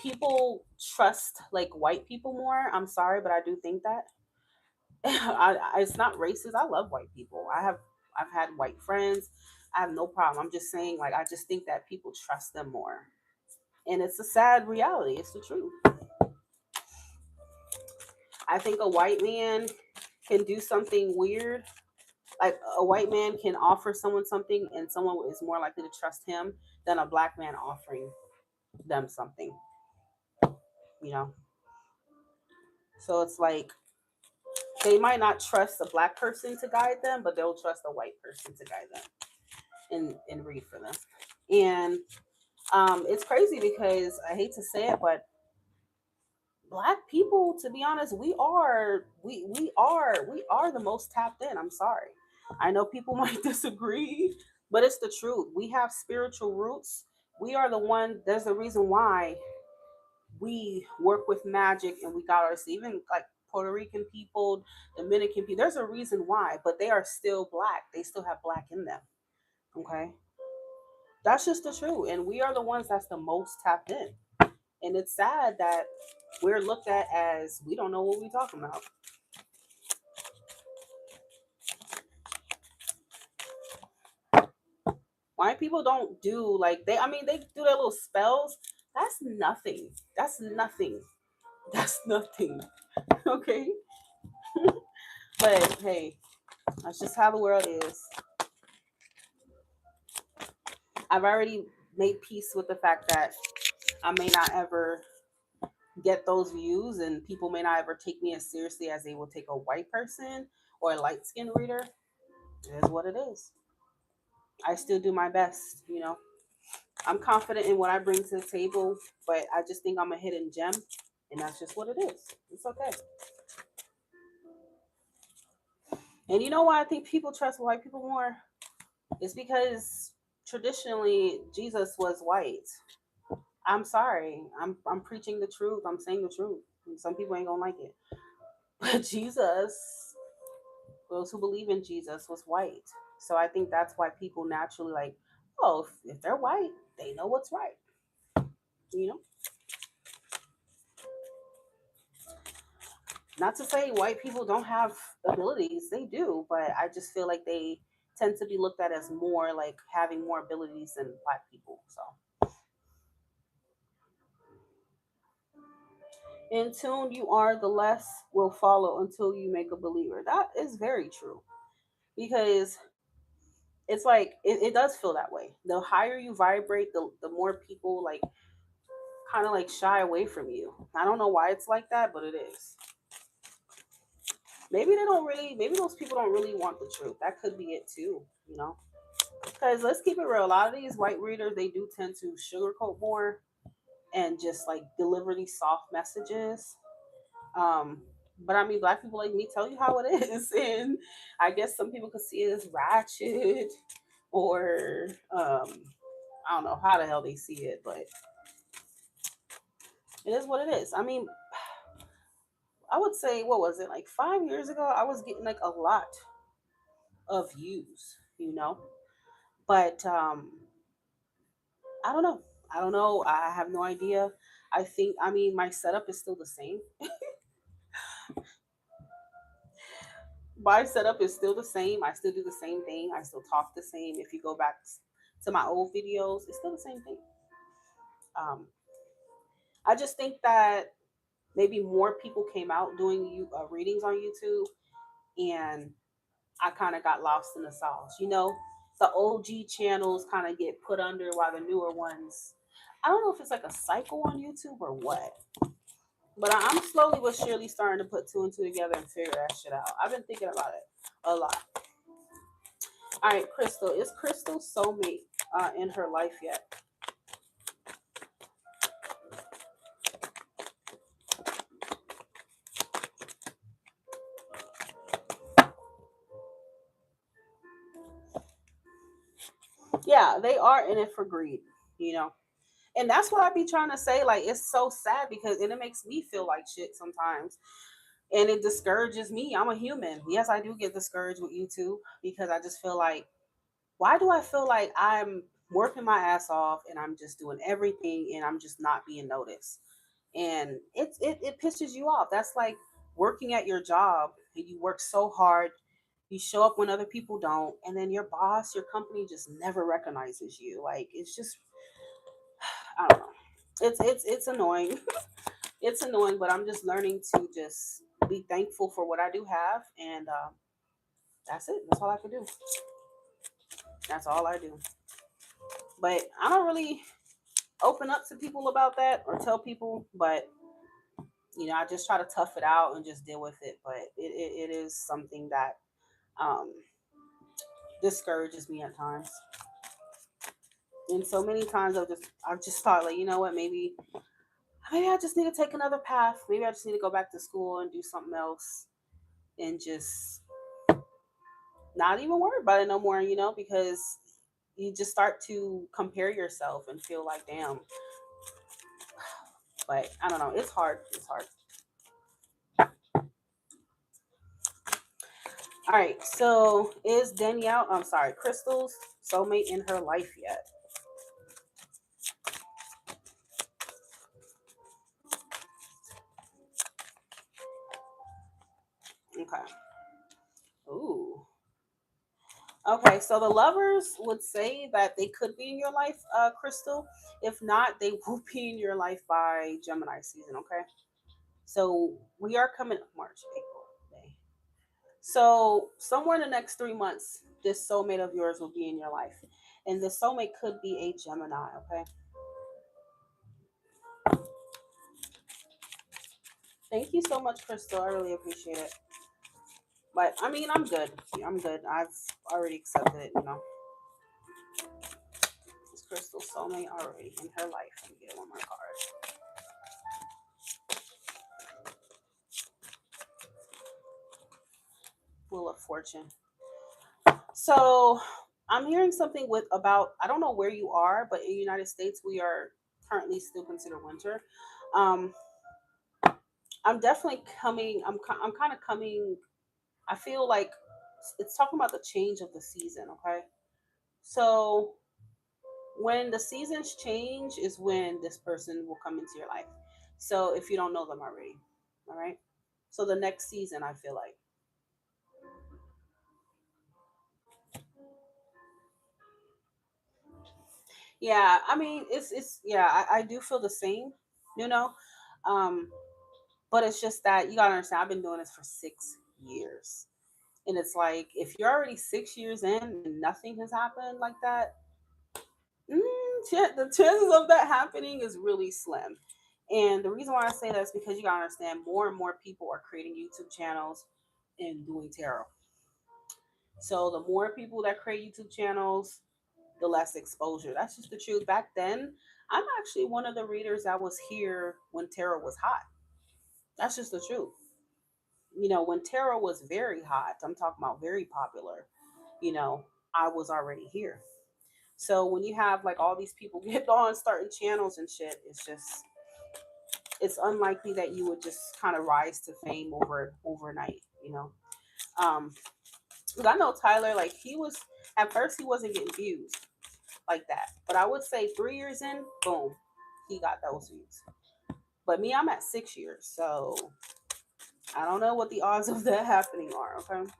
S1: people trust like white people more. I'm sorry, but I do think that. It's not racist. I love white people. I've had white friends. I have no problem. I'm just saying, like, I just think that people trust them more, and it's a sad reality. It's the truth. I think a white man can do something weird. Like a white man can offer someone something, and someone is more likely to trust him than a black man offering them something. You know, so it's like they might not trust a black person to guide them, but they'll trust a white person to guide them and read for them. And it's crazy because I hate to say it, but black people, to be honest, we are the most tapped in. I'm sorry. I know people might disagree, but it's the truth. We have spiritual roots. We are the one. There's a reason why we work with magic, and we got our even like Puerto Rican people, Dominican people. There's a reason why, but they are still black. They still have black in them. Okay, that's just the truth, and we are the ones that's the most tapped in. And it's sad that we're looked at as we don't know what we're talking about. White people don't do like they. I mean, they do their little spells. That's nothing. That's nothing. That's nothing. Okay, but hey, that's just how the world is. I've already made peace with the fact that I may not ever get those views, and people may not ever take me as seriously as they will take a white person or a light skinned reader. It is what it is. I still do my best. I'm confident in what I bring to the table, but I just think I'm a hidden gem, and that's just what it is. It's okay. And you know why I think people trust white people more? It's because traditionally Jesus was white. I'm sorry. I'm preaching the truth. I'm saying the truth. Some people ain't gonna like it. But Jesus, those who believe in Jesus, was white. So I think that's why people naturally like, oh, if they're white, they know what's right. You know, not to say white people don't have abilities, they do, but I just feel like they tend to be looked at as more like having more abilities than black people. So in tune you are, the less will follow until you make a believer. That is very true because it's like it does feel that way. The higher you vibrate, the more people like kind of like shy away from you. I don't know why it's like that, but it is. Maybe they don't really. Maybe those people don't really want the truth. That could be it too. Because let's keep it real. A lot of these white readers, they do tend to sugarcoat more and just like deliver these soft messages. Um, but I mean, black people like me tell you how it is, and I guess some people could see it as ratchet or I don't know how the hell they see it, but it is what it is. I mean, I would say, what was it, like 5 years ago? I was getting like a lot of views, But I don't know. I don't know. I have no idea. I mean, my setup is still the same. My setup is still the same. I still do the same thing. I still talk the same. If you go back to my old videos, it's still the same thing. Um, I just think that maybe more people came out doing readings on YouTube, and I kind of got lost in the sauce. The OG channels kind of get put under while the newer ones. I don't know if it's like a cycle on YouTube or what, but I'm slowly but surely starting to put two and two together and figure that shit out. I've been thinking about it a lot. All right, Crystal. Is Crystal's soulmate in her life yet? Yeah, they are in it for greed, you know. And that's what I be trying to say. Like, it's so sad because and it makes me feel like shit sometimes. And it discourages me. I'm a human. Yes, I do get discouraged with YouTube because I just feel like, why do I feel like I'm working my ass off and I'm just doing everything and I'm just not being noticed? And it pisses you off. That's like working at your job and you work so hard, you show up when other people don't, and then your boss, your company just never recognizes you. Like, it's just, I don't know. It's annoying. It's annoying, but I'm just learning to just be thankful for what I do have, and that's it. That's all I can do. That's all I do. But I don't really open up to people about that or tell people, but I just try to tough it out and just deal with it. But it is something that um, discourages me at times. And so many times I've just thought, like, you know what, maybe I just need to take another path. Maybe I just need to go back to school and do something else and just not even worry about it no more, because you just start to compare yourself and feel like, damn. But I don't know. It's hard. It's hard. All right. So is Danielle, I'm sorry, Crystal's soulmate in her life yet? Okay. Ooh. Okay. So the lovers would say that they could be in your life, Crystal. If not, they will be in your life by Gemini season. Okay. So we are coming March, April, May. So somewhere in the next 3 months, this soulmate of yours will be in your life, and this soulmate could be a Gemini. Okay. Thank you so much, Crystal. I really appreciate it. But I mean, I'm good. I'm good. I've already accepted it. This Crystal soulmate already in her life. Let me get one more card. Wheel of Fortune. So I'm hearing something with about, I don't know where you are, but in the United States we are currently still considered winter. Um, I'm definitely coming. I'm kind of coming. I feel like it's talking about the change of the season. Okay, so when the seasons change is when this person will come into your life. So if you don't know them already, all right. So the next season, I feel like, yeah. I mean, it's yeah. I do feel the same, you know. Um, but it's just that you gotta understand. I've been doing this for 6 years, and it's like if you're already 6 years in and nothing has happened like that, the chances of that happening is really slim. And the reason why I say that is because you gotta understand more and more people are creating YouTube channels and doing tarot. So the more people that create YouTube channels, the less exposure. That's just the truth. Back then, I'm actually one of the readers that was here when tarot was hot. That's just the truth. When tarot was very hot, I'm talking about very popular, you know, I was already here. So when you have like all these people get on starting channels and shit, it's unlikely that you would just kind of rise to fame overnight, you know. Because I know Tyler, like he was at first he wasn't getting views like that, but I would say 3 years in, boom, he got those views. But me, I'm at 6 years, so I don't know what the odds of that happening are. Okay,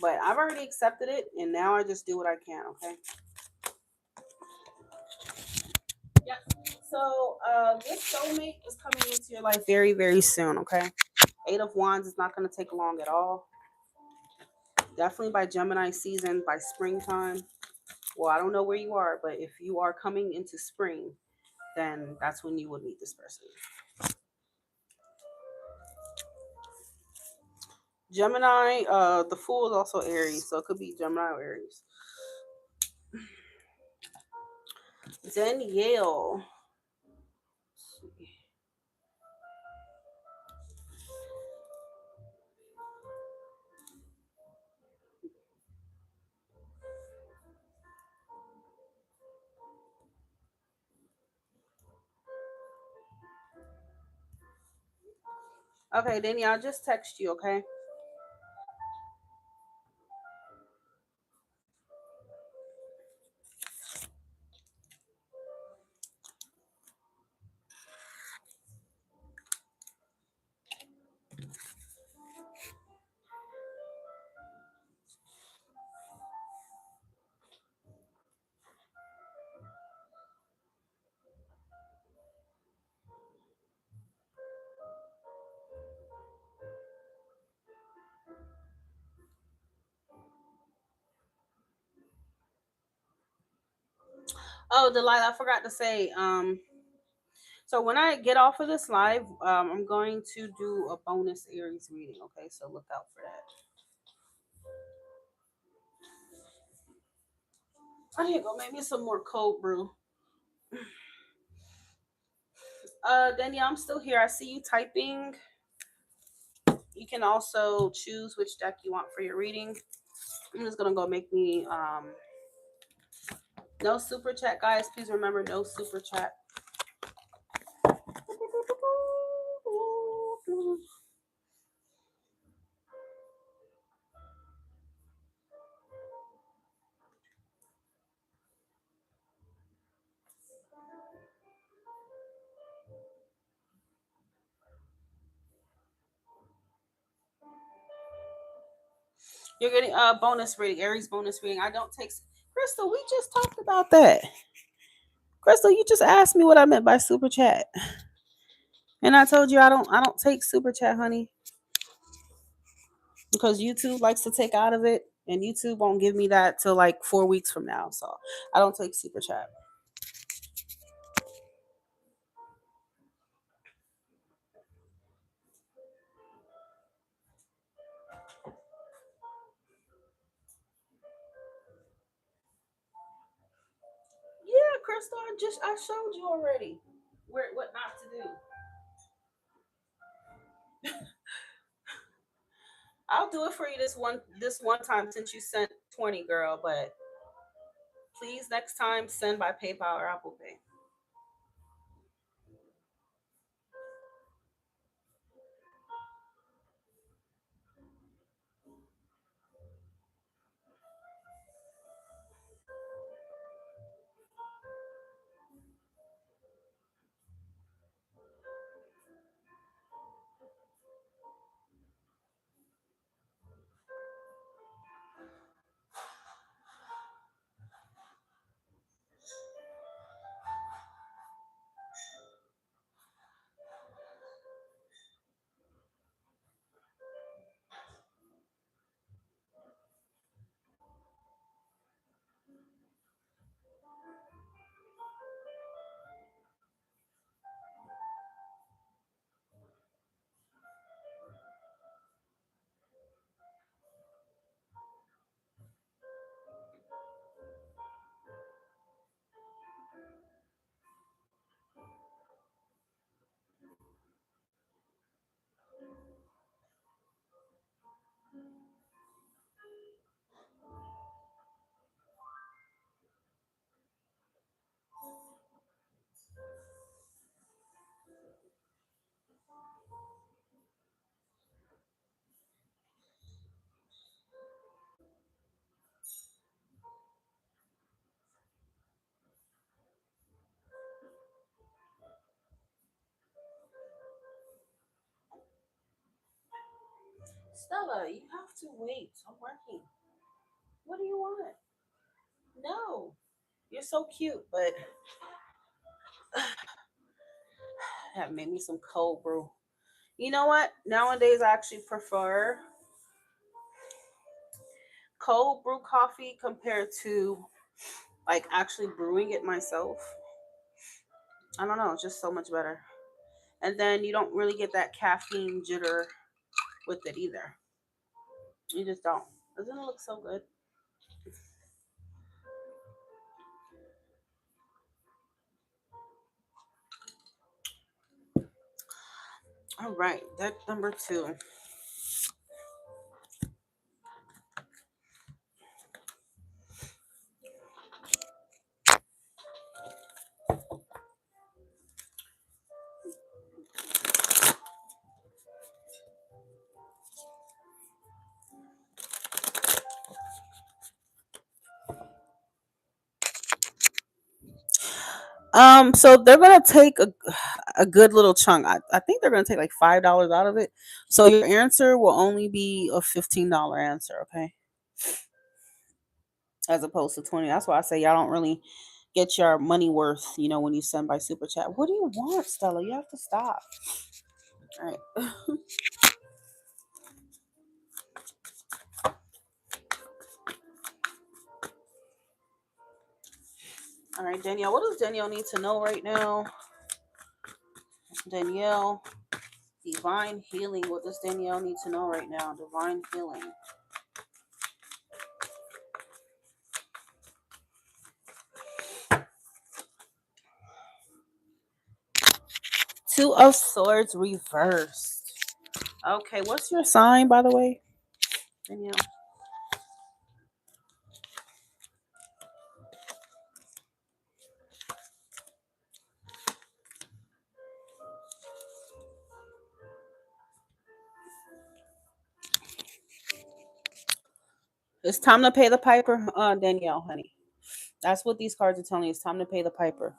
S1: but I've already accepted it, and now I just do what I can. Okay. Yep. So this soulmate is coming into your life very, very soon. Okay. Eight of Wands is not going to take long at all. Definitely by Gemini season, by springtime. Well, I don't know where you are, but if you are coming into spring, then that's when you would meet this person. Gemini, the Fool is also Aries, so it could be Gemini or Aries. Danielle. Okay, Danielle, I'll just text you, okay? Oh, Delilah, I forgot to say, so when I get off of this live, I'm going to do a bonus Aries reading, okay? So look out for that. I need to go make me some more cold brew. Danielle, I'm still here. I see you typing. You can also choose which deck you want for your reading. I'm just gonna go make me no super chat, guys. Please remember no super chat. You're getting a bonus reading, Aries bonus reading. I don't take Crystal. We just talked about that. Crystal, you just asked me what I meant by super chat, and I told you I don't take super chat, honey, because YouTube likes to take out of it, and YouTube won't give me that till like 4 weeks from now. So I don't take super chat. Yeah, Crystal, I showed you already where what not to do. I'll do it for you this one time since you sent 20, girl. But please next time send by PayPal or Apple Pay. Stella, you have to wait. I'm working. What do you want? No. You're so cute, but that made me some cold brew. You know what? Nowadays, I actually prefer cold brew coffee compared to like actually brewing it myself. I don't know, it's just so much better. And then you don't really get that caffeine jitter with it either. You just don't. Doesn't it look so good? All right, deck number two. So they're gonna take a good little chunk. I think they're gonna take like $5 out of it. So your answer will only be a $15 answer, okay? As opposed to 20. That's why I say y'all don't really get your money worth, when you send by super chat. What do you want, Stella? You have to stop. All right. All right, Danielle. What does Danielle need to know right now? Danielle, divine healing. What does Danielle need to know right now? Divine healing. Two of Swords reversed. Okay, what's your sign, by the way, Danielle? It's time to pay the piper, Danielle, honey. That's what these cards are telling you. It's time to pay the piper.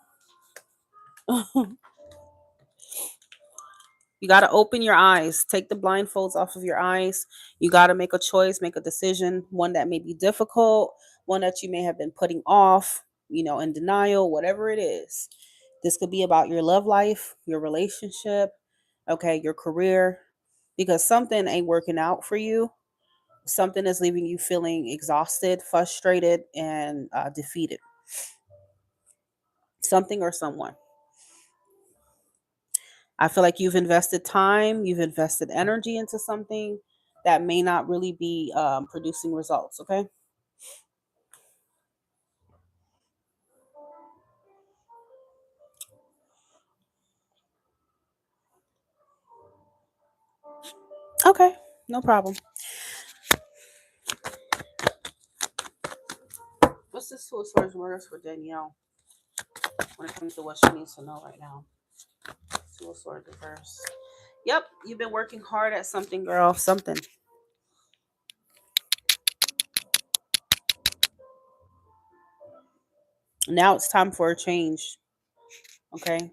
S1: You got to open your eyes. Take the blindfolds off of your eyes. You got to make a choice, make a decision, one that may be difficult, one that you may have been putting off, in denial, whatever it is. This could be about your love life, your relationship, okay, your career, because something ain't working out for you. Something is leaving you feeling exhausted, frustrated, and defeated. Something or someone. I feel like you've invested time, you've invested energy into something that may not really be producing results. Okay. Okay. No problem. What's this Two of Swords words for Danielle when it comes to what she needs to know right now? Two of Swords reverse. Yep. You've been working hard at something, girl. Something. Now it's time for a change. Okay.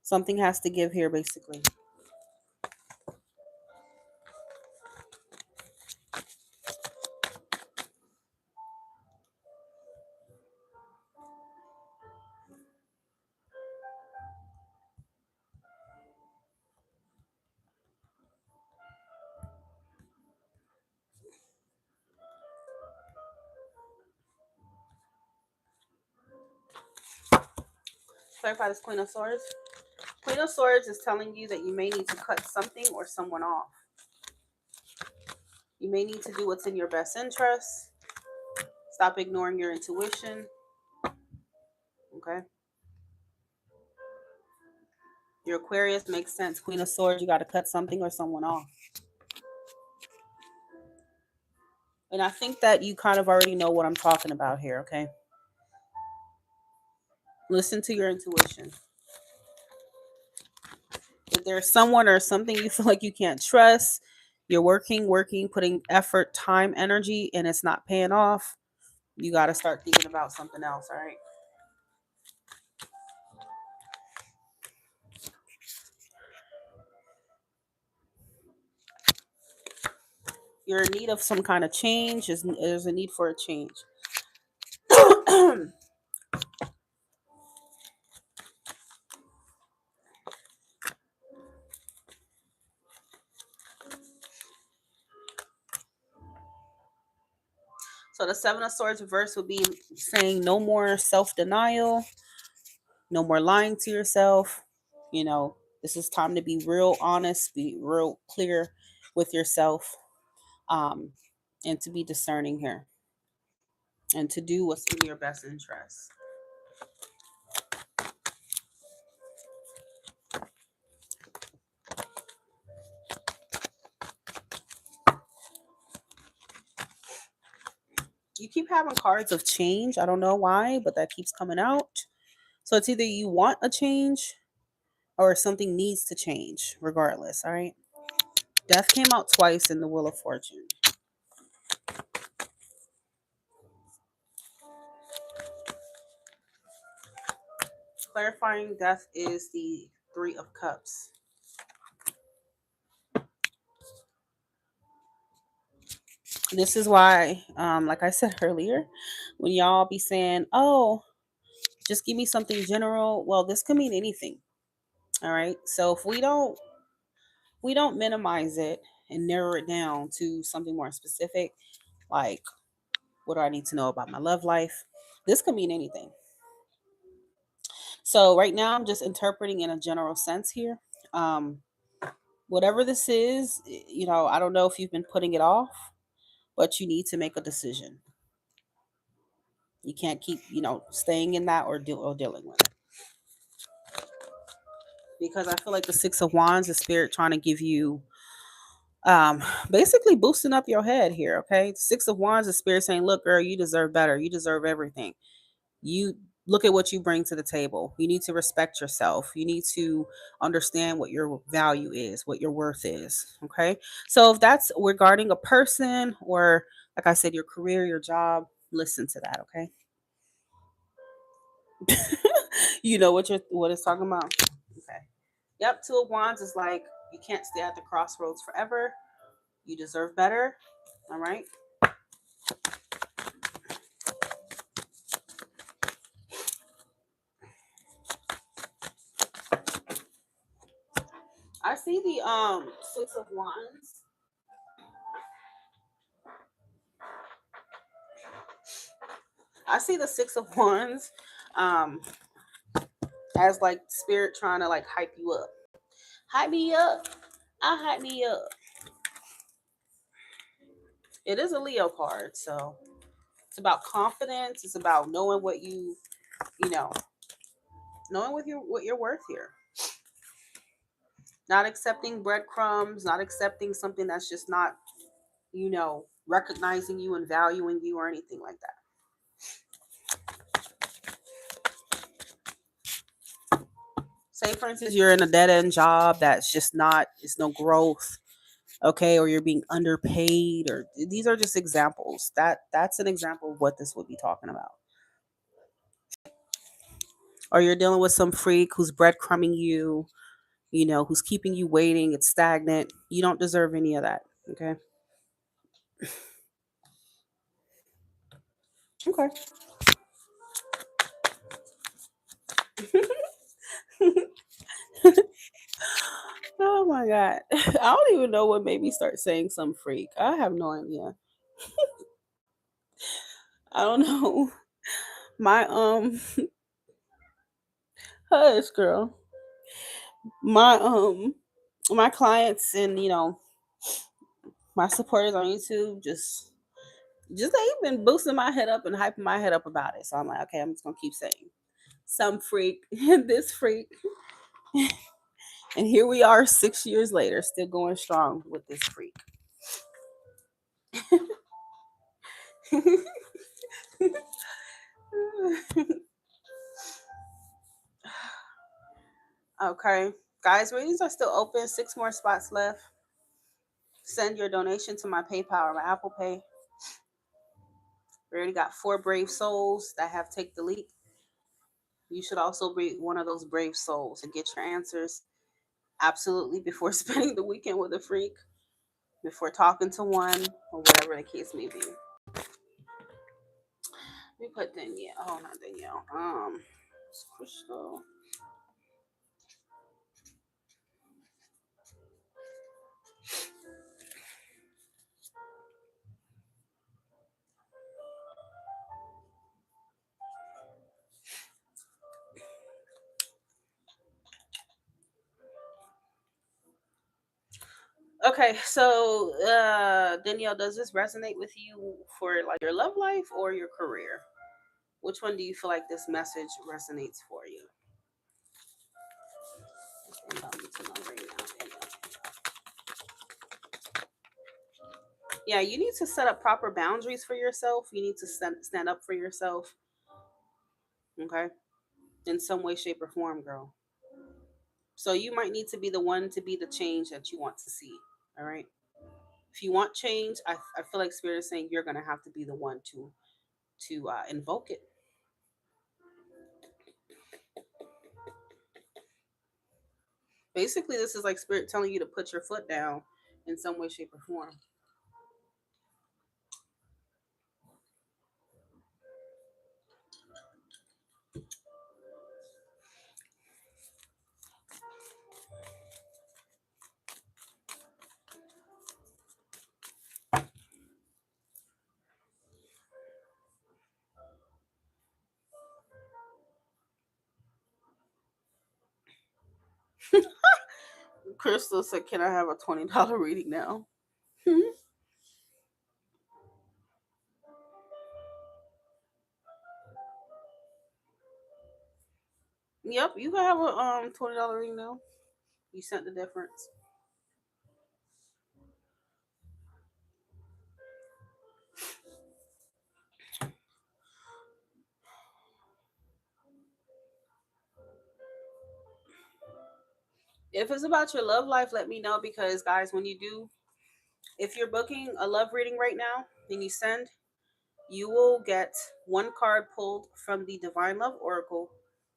S1: Something has to give here, basically. Clarify this Queen of Swords. Queen of Swords is telling you that you may need to cut something or someone off. You may need to do what's in your best interest. Stop ignoring your intuition. Okay. Your Aquarius makes sense. Queen of Swords, you got to cut something or someone off. And I think that you kind of already know what I'm talking about here, okay? Listen to your intuition. If there's someone or something you feel like you can't trust, you're working, putting effort, time, energy, and it's not paying off, you got to start thinking about something else, all right? You're in need of some kind of change. There's a need for a change. So the Seven of Swords reverse would be saying no more self-denial, no more lying to yourself. You know, this is time to be real honest, be real clear with yourself, um, and to be discerning here and to do what's in your best interest. You keep having cards of change. I don't know why, but that keeps coming out. So it's either you want a change or something needs to change, regardless. All right. Death came out twice in the Wheel of Fortune. Clarifying death is the Three of Cups. This is why, like I said earlier, when y'all be saying, "Oh, just give me something general," well, this could mean anything. All right. So if we don't minimize it and narrow it down to something more specific, like what do I need to know about my love life? This could mean anything. So right now, I'm just interpreting in a general sense here. Um, Whatever this is, I don't know if you've been putting it off, but you need to make a decision. You can't keep, staying in that or dealing with it. Because I feel like the Six of Wands is spirit trying to give you basically boosting up your head here, okay? Six of Wands is spirit saying, look, girl, you deserve better. You deserve everything. You look at what you bring to the table. You need to respect yourself. You need to understand what your value is, what your worth is, okay? So if that's regarding a person or, like I said, your career, your job, listen to that, okay? You know what it's talking about. Okay. Yep. Two of Wands is like you can't stay at the crossroads forever. You deserve better. All right. I see the Six of Wands. I see the Six of Wands um as like spirit trying to like hype you up. Hype me up. I hype me up. It is a Leo card, so it's about confidence. It's about knowing what you know, knowing what you're worth here. Not accepting breadcrumbs, not accepting something that's just not, recognizing you and valuing you or anything like that. Say, for instance, you're in a dead end job that's just not, it's no growth, okay, or you're being underpaid, or these are just examples. That's an example of what this would be talking about. Or you're dealing with some freak who's breadcrumbing you, who's keeping you waiting. It's stagnant. You don't deserve any of that. Okay. Okay. Oh my god. I don't even know what made me start saying some freak. I have no idea. I don't know. My hush girl. My my clients and my supporters on YouTube just they've been boosting my head up and hyping my head up about it. So I'm like, okay, I'm just gonna keep saying some freak, this freak. And here we are 6 years later, still going strong with this freak. Okay. Guys, readings are still open. 6 more spots left. Send your donation to my PayPal or my Apple Pay. We already got 4 brave souls that have take the leap. You should also be one of those brave souls and get your answers absolutely before spending the weekend with a freak. before talking to one or whatever the case may be. We put Danielle. Oh, not Danielle. It's Crystal. Okay, so Danielle, does this resonate with you for like your love life or your career? Which one do you feel like this message resonates for you? Allow me to know right now, Danielle. Yeah, you need to set up proper boundaries for yourself. You need to stand up for yourself, okay? In some way, shape, or form, girl. So you might need to be the one to be the change that you want to see, all right? If you want change, I feel like Spirit is saying you're going to have to be the one to invoke it. Basically, this is like Spirit telling you to put your foot down in some way, shape, or form. Crystal said, "Can I have a $20 reading now?" Yep, you can have a $20 reading now. You sent the difference. If it's about your love life, let me know because guys, when you do, if you're booking a love reading right now, then you send, you will get one card pulled from the Divine Love Oracle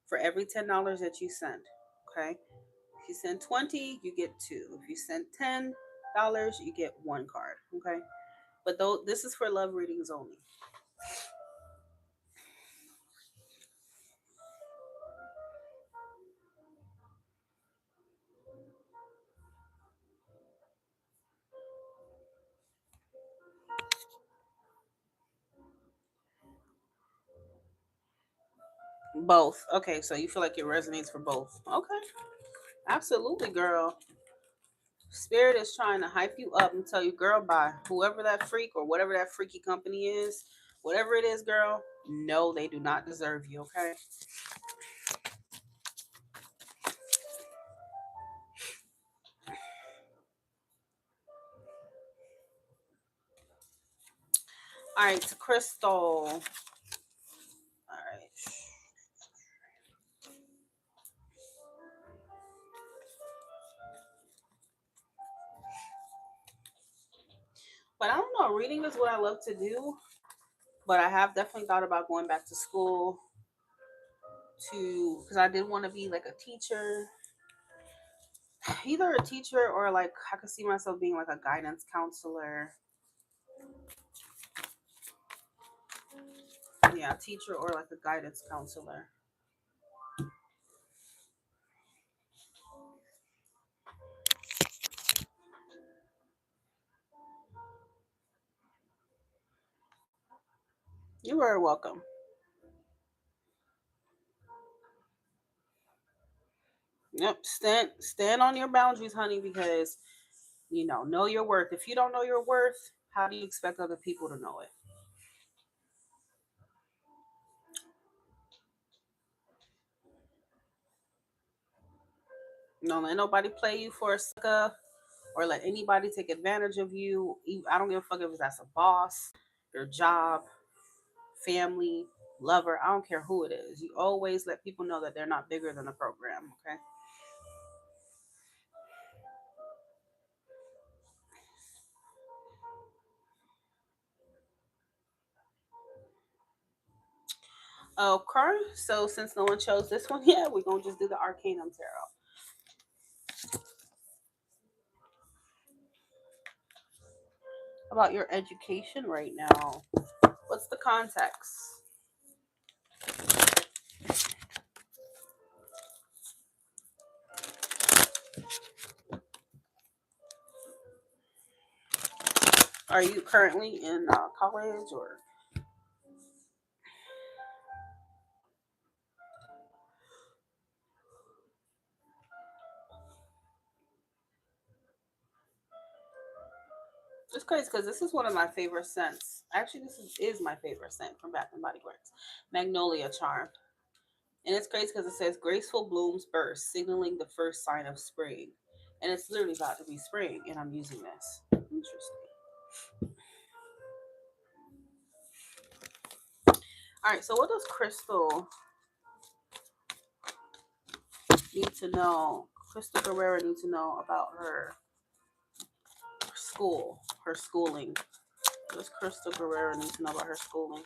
S1: for every $10 that you send. Okay. If you send 20, you get two. If you send $10, you get one card. Okay. But though this is for love readings only. Both. Okay, so you feel like it resonates for both. Okay. Absolutely, girl. Spirit is trying to hype you up and tell you, girl, bye. Whoever that freak or whatever that freaky company is, whatever it is, girl, no, they do not deserve you, okay? All right, to Crystal. All right. But I don't know, reading is what I love to do, but I have definitely thought about going back to school to, because I did want to be like a teacher, either a teacher or like I could see myself being like a guidance counselor. Yeah, a teacher or like a guidance counselor. You're very welcome. Yep, stand on your boundaries, honey, because know your worth. If you don't know your worth, how do you expect other people to know it? Don't let nobody play you for a sucker or let anybody take advantage of you. I don't give a fuck if that's a boss, your job, family, lover. I don't care who it is. You always let people know that they're not bigger than the program. Okay. Okay. So since no one chose this one yet, we're gonna just do the Arcanum Tarot. about your education right now. What's the context? Are you currently in college or? It's crazy because this is one of my favorite scents. Actually, is my favorite scent from Bath and Body Works, Magnolia Charm. And it's crazy because it says graceful blooms burst, signaling the first sign of spring. And it's literally about to be spring, and I'm using this. Interesting. All right, so what does Crystal need to know? Crystal Guerrero needs to know about her school, her schooling. What does Crystal Guerrero need to know about her schooling?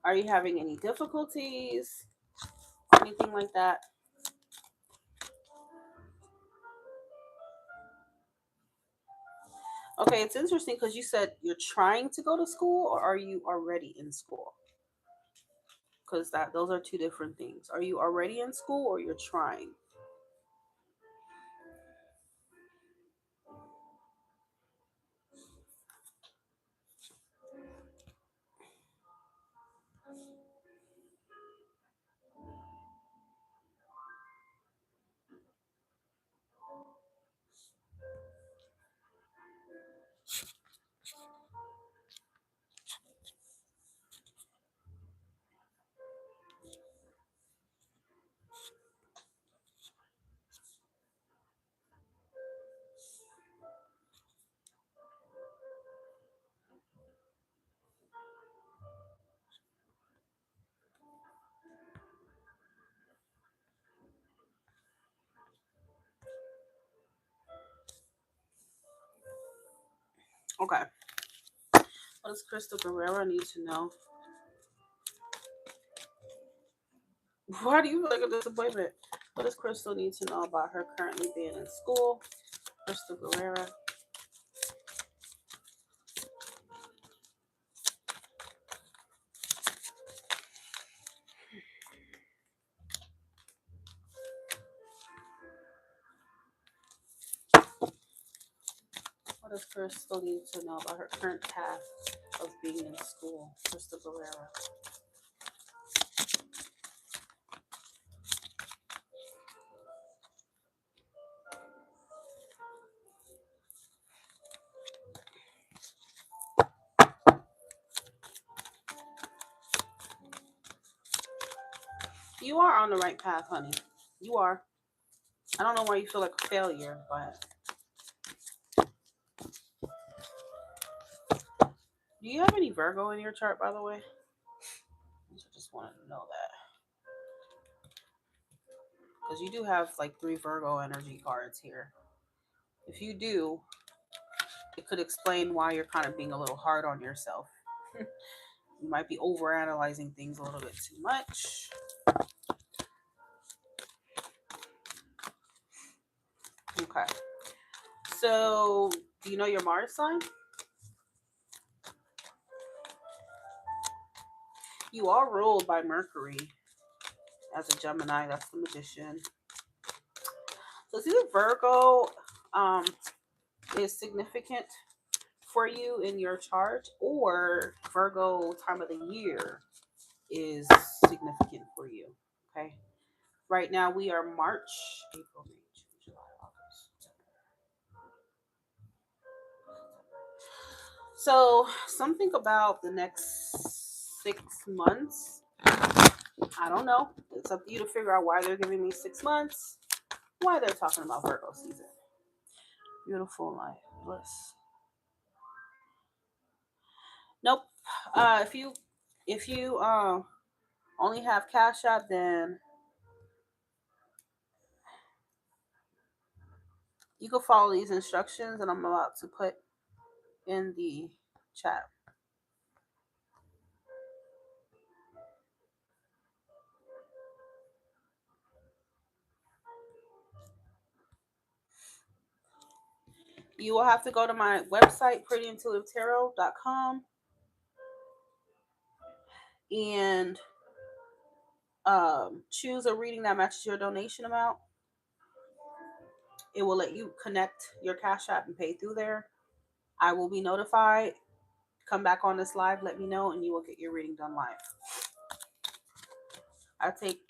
S1: Are you having any difficulties? Anything like that? Okay, it's interesting because you said you're trying to go to school, or are you already in school? Because that those are two different things. Are you already in school, or you're trying? Okay. What does Crystal Guerrero need to know? Why do you feel like a disappointment? What does Crystal need to know about her currently being in school? Crystal Guerrero. What does Crystal need to know about her current path of being in school? Crystal Guerrero. You are on the right path, honey. You are. I don't know why you feel like a failure, but do you have any Virgo in your chart, by the way? I just wanted to know that. Because you do have like 3 Virgo energy cards here. If you do, it could explain why you're kind of being a little hard on yourself. You might be overanalyzing things a little bit too much. Okay. So, do you know your Mars sign? You are ruled by Mercury as a Gemini. That's the magician. So, it's either Virgo um, is significant for you in your chart, or Virgo time of the year is significant for you. Okay. Right now, we are March, April, May, June, July, August. So, something about the next 6 months. I don't know. It's up to you to figure out why they're giving me 6 months, why they're talking about Virgo season. Beautiful life, bliss. Nope. If you only have Cash App, then you can follow these instructions that I'm about to put in the chat. You will have to go to my website, prettyintuitivetarot.com, and choose a reading that matches your donation amount. It will let you connect your Cash App and pay through there. I will be notified. Come back on this live, let me know, and you will get your reading done live. I take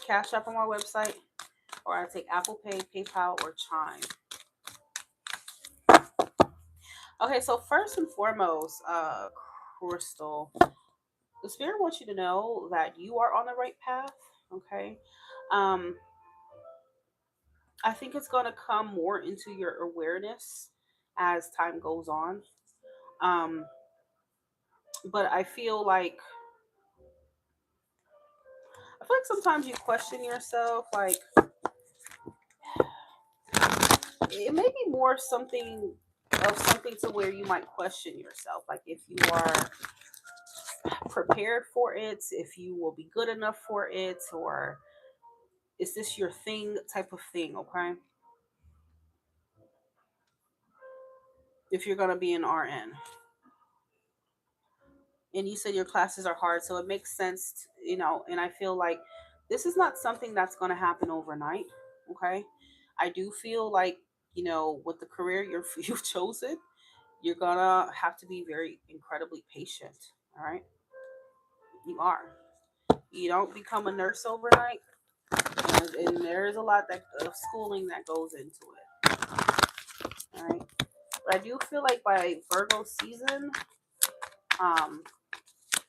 S1: Cash App on my website, or I take Apple Pay, PayPal, or Chime. Okay, so first and foremost, Crystal, the spirit wants you to know that you are on the right path. Okay, um, I think it's going to come more into your awareness as time goes on. Um, but I feel like sometimes you question yourself. Like it may be more something to where you might question yourself. Like if you are prepared for it, if you will be good enough for it, or is this your thing type of thing. Okay, if you're going to be an RN, and you said your classes are hard, so it makes sense, and I feel like this is not something that's going to happen overnight. Okay, I do feel like, with the career you've chosen, you're gonna have to be very incredibly patient. All right, you are. You don't become a nurse overnight, and there is a lot of schooling that goes into it. All right, but I do feel like by Virgo season, um,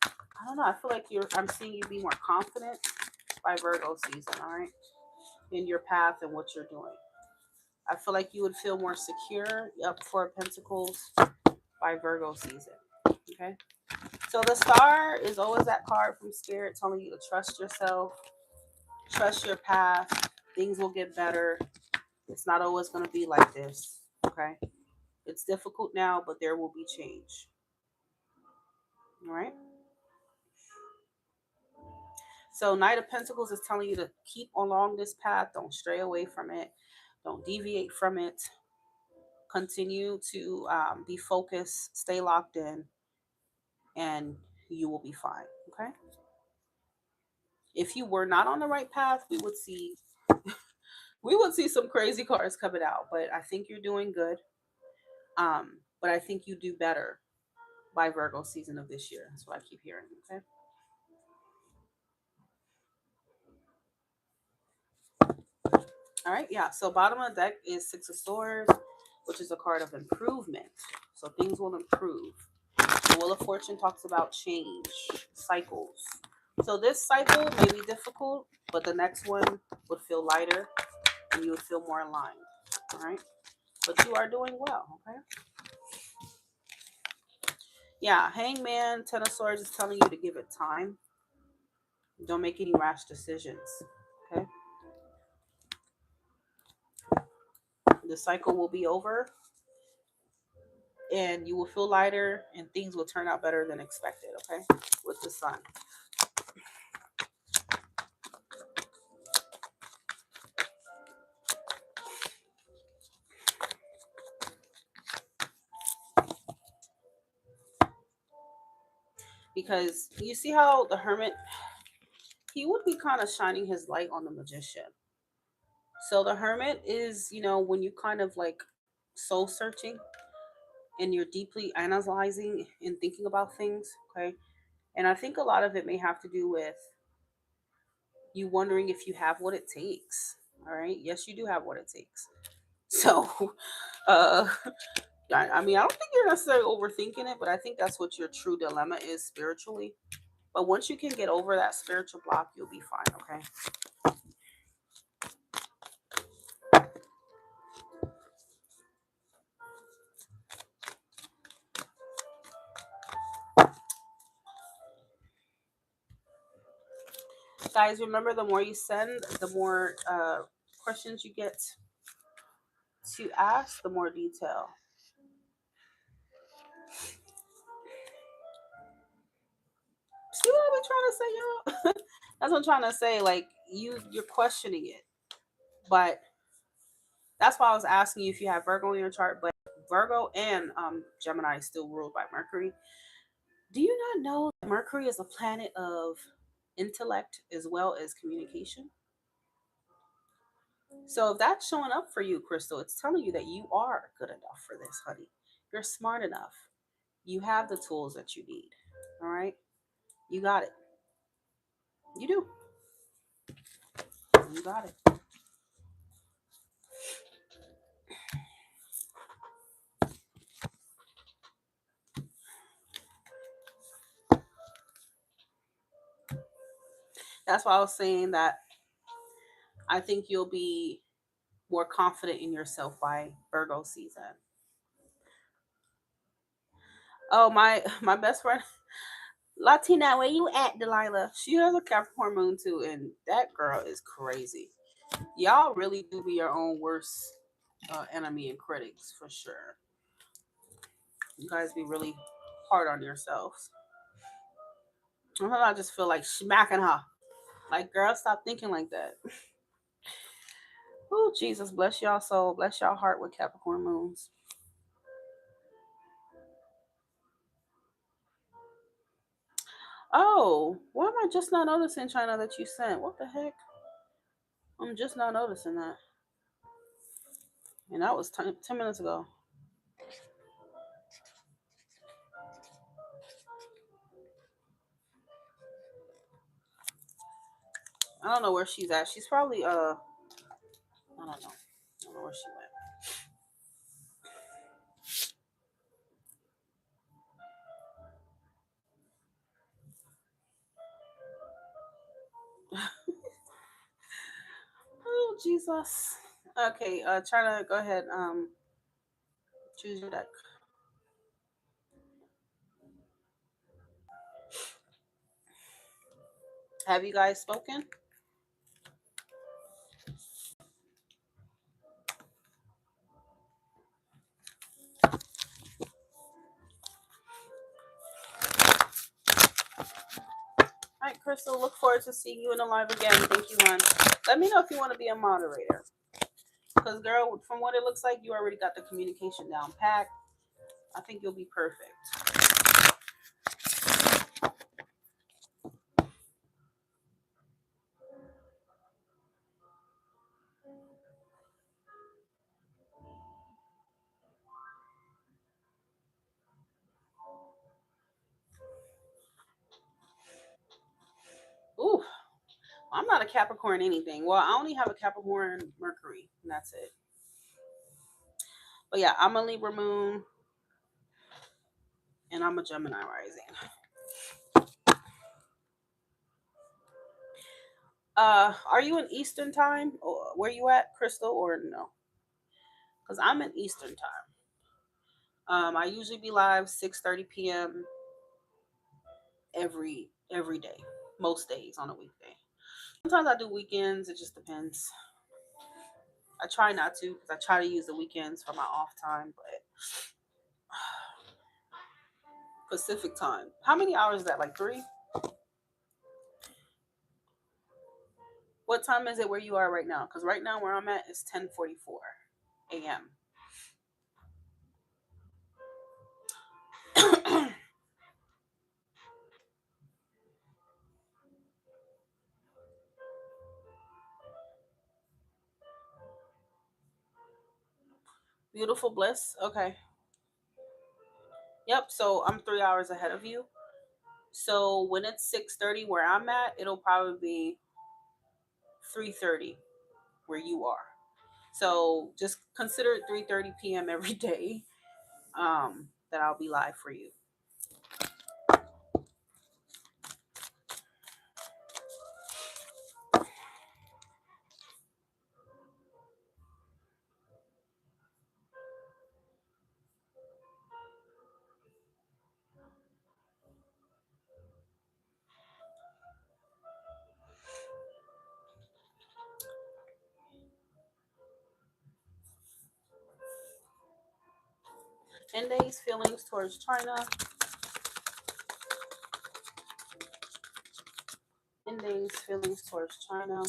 S1: I don't know. I feel like I'm seeing you be more confident by Virgo season. All right, in your path and what you're doing. I feel like you would feel more secure up for Pentacles by Virgo season. Okay. So the star is always that card from Spirit telling you to trust yourself, trust your path. Things will get better. It's not always going to be like this. Okay. It's difficult now, but there will be change. All right. So Knight of Pentacles is telling you to keep along this path. Don't stray away from it. Don't deviate from it. Continue to be focused, stay locked in, and you will be fine. Okay. If you were not on the right path, we would see some crazy cards coming out. But I think you're doing good. But I think you do better by Virgo season of this year. That's what I keep hearing. Okay. All right. Yeah. So bottom of the deck is Six of Swords, which is a card of improvement. So things will improve. The Wheel of Fortune talks about change, cycles. So this cycle may be difficult, but the next one would feel lighter and you would feel more aligned. All right. But you are doing well. Okay. Yeah. Hangman, Ten of Swords is telling you to give it time. Don't make any rash decisions. Okay. The cycle will be over and you will feel lighter and things will turn out better than expected. Okay. With the sun. Because you see how the Hermit, he would be kind of shining his light on the Magician. So the Hermit is, when you kind of like soul searching and you're deeply analyzing and thinking about things. Okay. And I think a lot of it may have to do with you wondering if you have what it takes. All right. Yes, you do have what it takes. So, uh, I don't think you're necessarily overthinking it, but I think that's what your true dilemma is spiritually. But once you can get over that spiritual block, you'll be fine. Okay. Guys, remember, the more you send, the more questions you get to ask, the more detail. See what I've been trying to say, y'all? That's what I'm trying to say. Like you're questioning it, but that's why I was asking you if you have Virgo in your chart. But Virgo and Gemini is still ruled by Mercury. Do you not know that Mercury is a planet of intellect as well as communication? So if that's showing up for you, Crystal, it's telling you that you are good enough for this, honey. You're smart enough. You have the tools that you need. All right? You got it. You do. You got it. That's why I was saying that I think you'll be more confident in yourself by Virgo season. Oh, my best friend Latina, where you at, Delilah? She has a Capricorn moon too, and that girl is crazy. Y'all really do be your own worst enemy and critics for sure. You guys be really hard on yourselves. Sometimes I just feel like smacking her. Like, girl, stop thinking like that. Oh, Jesus, bless y'all soul, bless y'all heart with Capricorn moons. Oh, why am I just not noticing China that you sent? What the heck? I'm just not noticing that. And that was 10 minutes ago. I don't know where she's at. She's probably I don't know. I don't know where she went. Oh Jesus. Okay, China, go ahead. Choose your deck. Have you guys spoken? All right, Crystal. Look forward to seeing you in the live again. Thank you, hon. Let me know if you want to be a moderator. Because, girl, from what it looks like, you already got the communication down packed. I think you'll be perfect. Ooh, I'm not a Capricorn anything. Well, I only have a Capricorn Mercury, and that's it. But yeah, I'm a Libra moon, and I'm a Gemini rising. Are you in Eastern time? Or where you at, Crystal, or no? Because I'm in Eastern time. I usually be live 6:30 p.m. every day, most days on a weekday. Sometimes I do weekends. It just depends. I try not to because I try to use the weekends for my off time, but Pacific time. How many hours is that? Like 3? What time is it where you are right now? Because right now where I'm at is 10:44 a.m. Beautiful bliss. Okay. Yep. So I'm 3 hours ahead of you. So when it's 6:30 where I'm at, it'll probably be 3:30 where you are. So just consider it 3:30 p.m. every day. That I'll be live for you. 10 days feelings towards China. 10 days feelings towards China.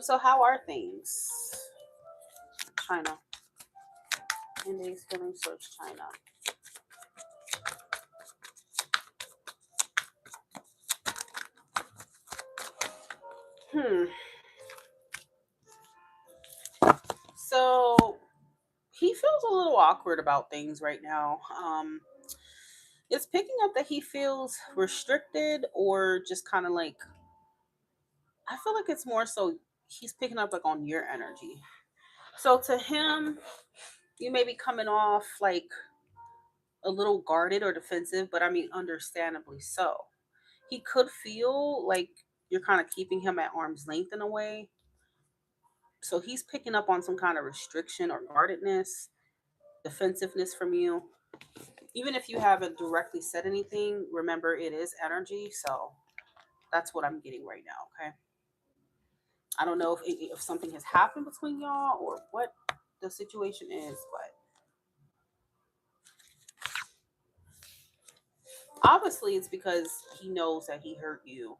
S1: So how are things? China. Indies feeling search China. Hmm. So he feels a little awkward about things right now. It's picking up that he feels restricted or just kind of like, I feel like it's more so he's picking up like on your energy. So to him, you may be coming off like a little guarded or defensive, but I mean, understandably so. He could feel like you're kind of keeping him at arm's length in a way. So he's picking up on some kind of restriction or guardedness, defensiveness from you. Even if you haven't directly said anything, remember it is energy. So that's what I'm getting right now. Okay. I don't know if something has happened between y'all or what the situation is, but obviously it's because he knows that he hurt you,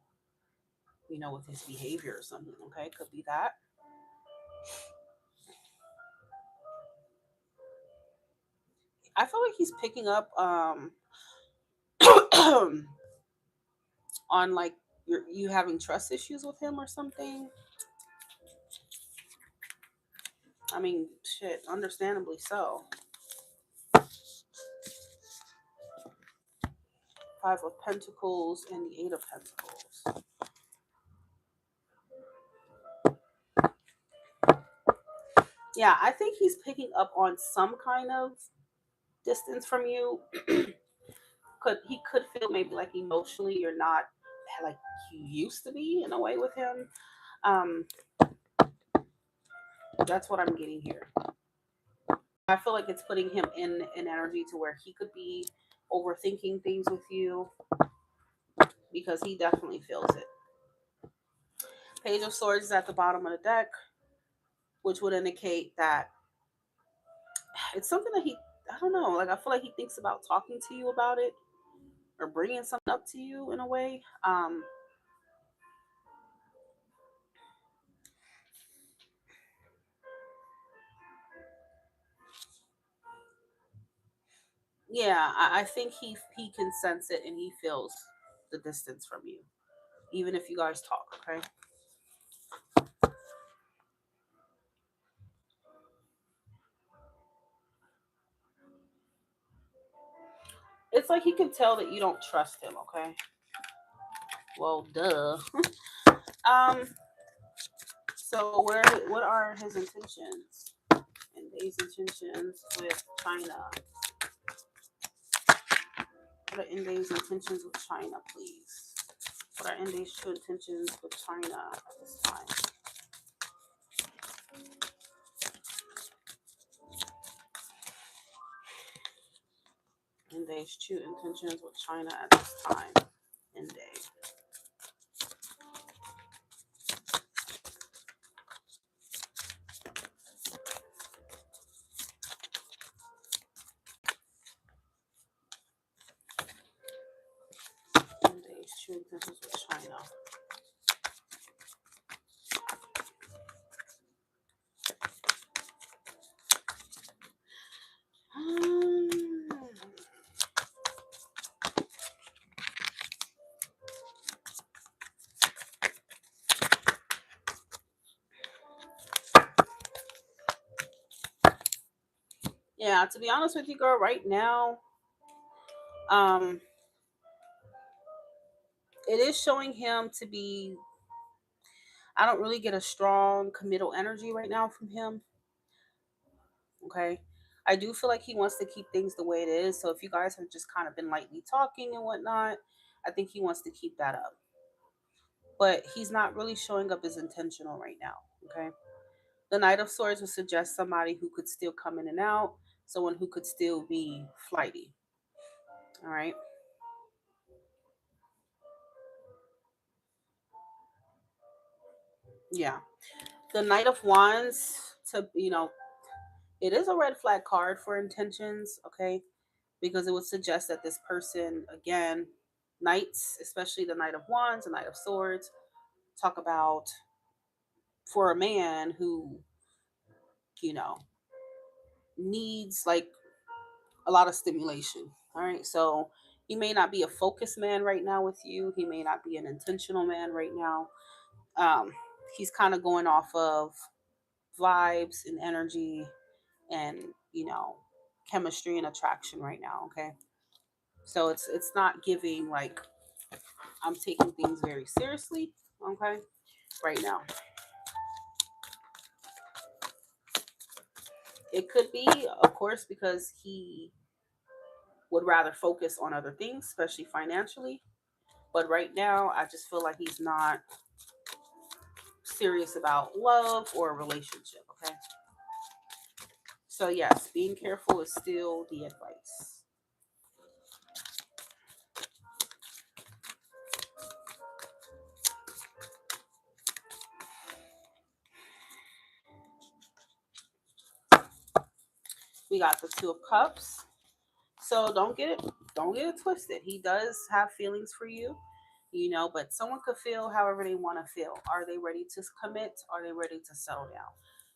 S1: with his behavior or something. Okay. Could be that. I feel like he's picking up on like you having trust issues with him or something. I mean, shit, understandably so. Five of Pentacles and the Eight of Pentacles. Yeah, I think he's picking up on some kind of distance from you. Could feel maybe like emotionally you're not like you used to be in a way with him. Um, that's what I'm getting here. I feel like it's putting him in an energy to where he could be overthinking things with you because he definitely feels it. Page of Swords is at the bottom of the deck, which would indicate that it's something that I don't know, like I feel like he thinks about talking to you about it or bringing something up to you in a way. Yeah, I think he can sense it and he feels the distance from you, even if you guys talk. Okay, it's like he can tell that you don't trust him. Okay, well, duh. um, so what are his intentions and these intentions with China? What are Indie's intentions with China, please? What are Indie's true intentions with China at this time? Indie's true intentions with China at this time. Indie. Indie's true intentions with China. Um, yeah, to be honest with you, girl, right now, um, it is showing him to be. I don't really get a strong committal energy right now from him. Okay. I do feel like he wants to keep things the way it is. So if you guys have just kind of been lightly talking and whatnot, I think he wants to keep that up. But he's not really showing up as intentional right now. Okay. The Knight of Swords would suggest somebody who could still come in and out, someone who could still be flighty. All right. Yeah. The Knight of Wands, it is a red flag card for intentions. Okay. Because it would suggest that this person, again, knights, especially the Knight of Wands, the Knight of Swords, talk about for a man who, you know, needs like a lot of stimulation. All right. So he may not be a focused man right now with you. He may not be an intentional man right now. Um, he's kind of going off of vibes and energy and, you know, chemistry and attraction right now. Okay. So it's not giving like I'm taking things very seriously. Okay. Right now. It could be, of course, because he would rather focus on other things, especially financially. But right now, I just feel like he's not serious about love or a relationship. Okay. So, yes, being careful is still the advice. We got the Two of Cups. So don't get it twisted. He does have feelings for you, you know, but someone could feel however they want to feel. Are they ready to commit? Are they ready to settle down?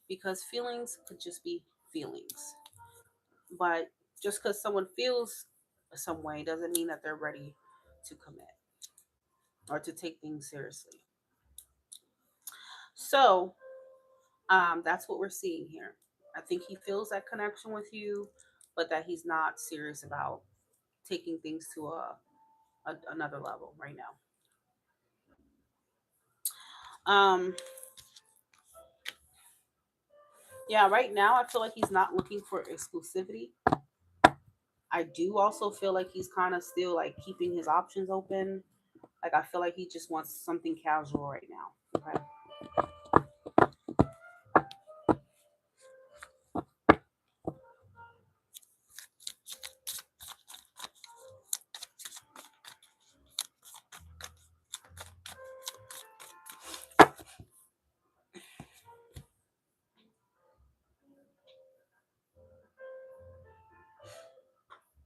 S1: Because feelings could just be feelings. But just because someone feels some way doesn't mean that they're ready to commit or to take things seriously. So that's what we're seeing here. I think he feels that connection with you, but that he's not serious about taking things to another level right now. Um, yeah, right now I feel like he's not looking for exclusivity. I do also feel like he's kind of still like keeping his options open. Like I feel like he just wants something casual right now. Okay.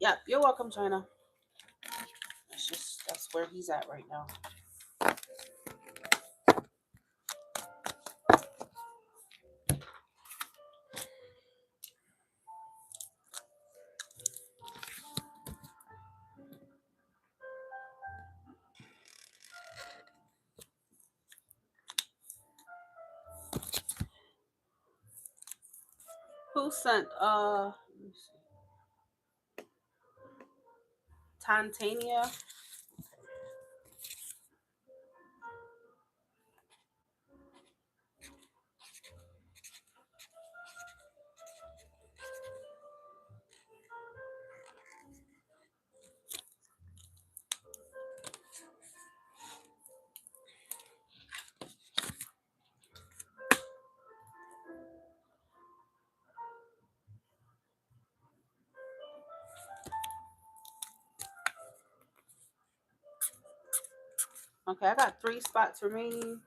S1: Yeah, you're welcome, China. That's where he's at right now. Who sent let me see. Tantania? Okay, I got 3 spots remaining.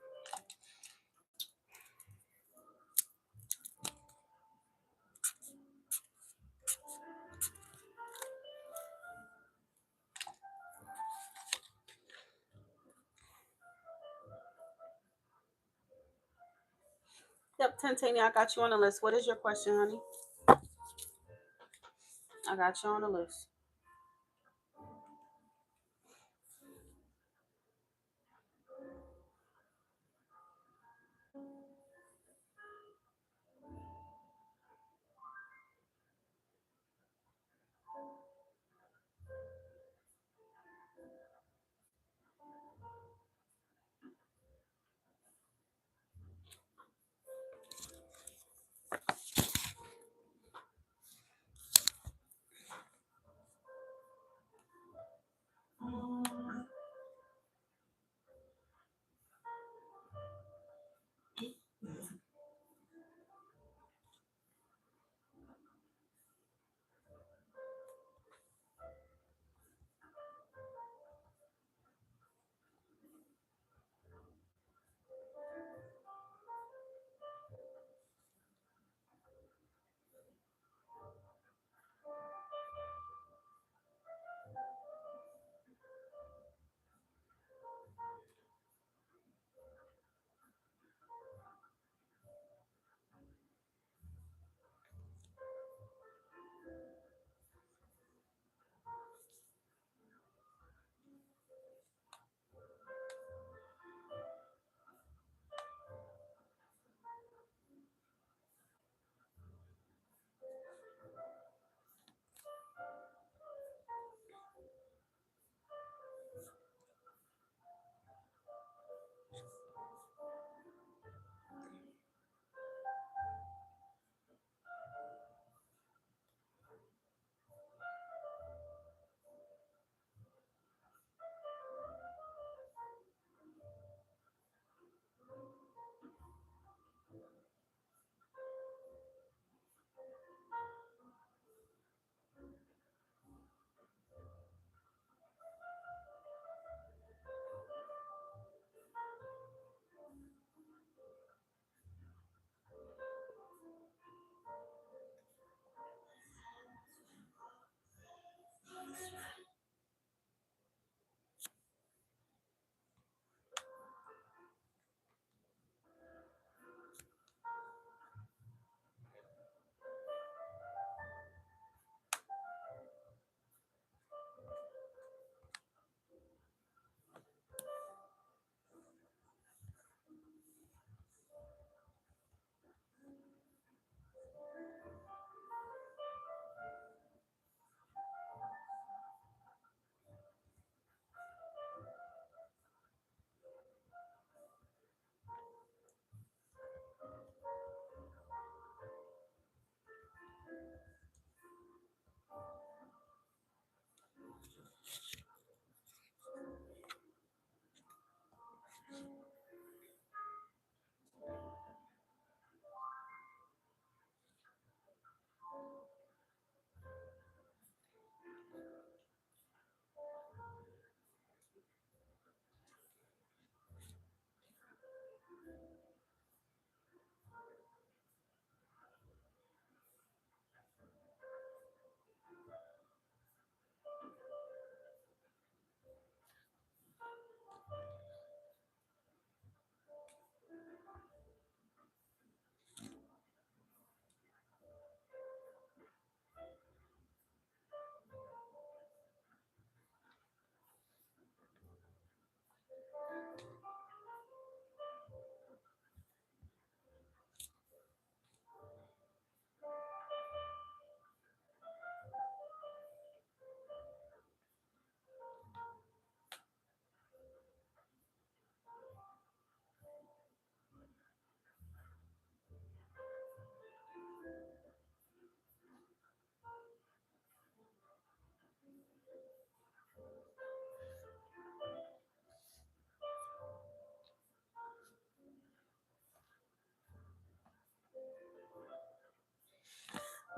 S1: Yep, Tantania, I got you on the list. What is your question, honey? I got you on the list.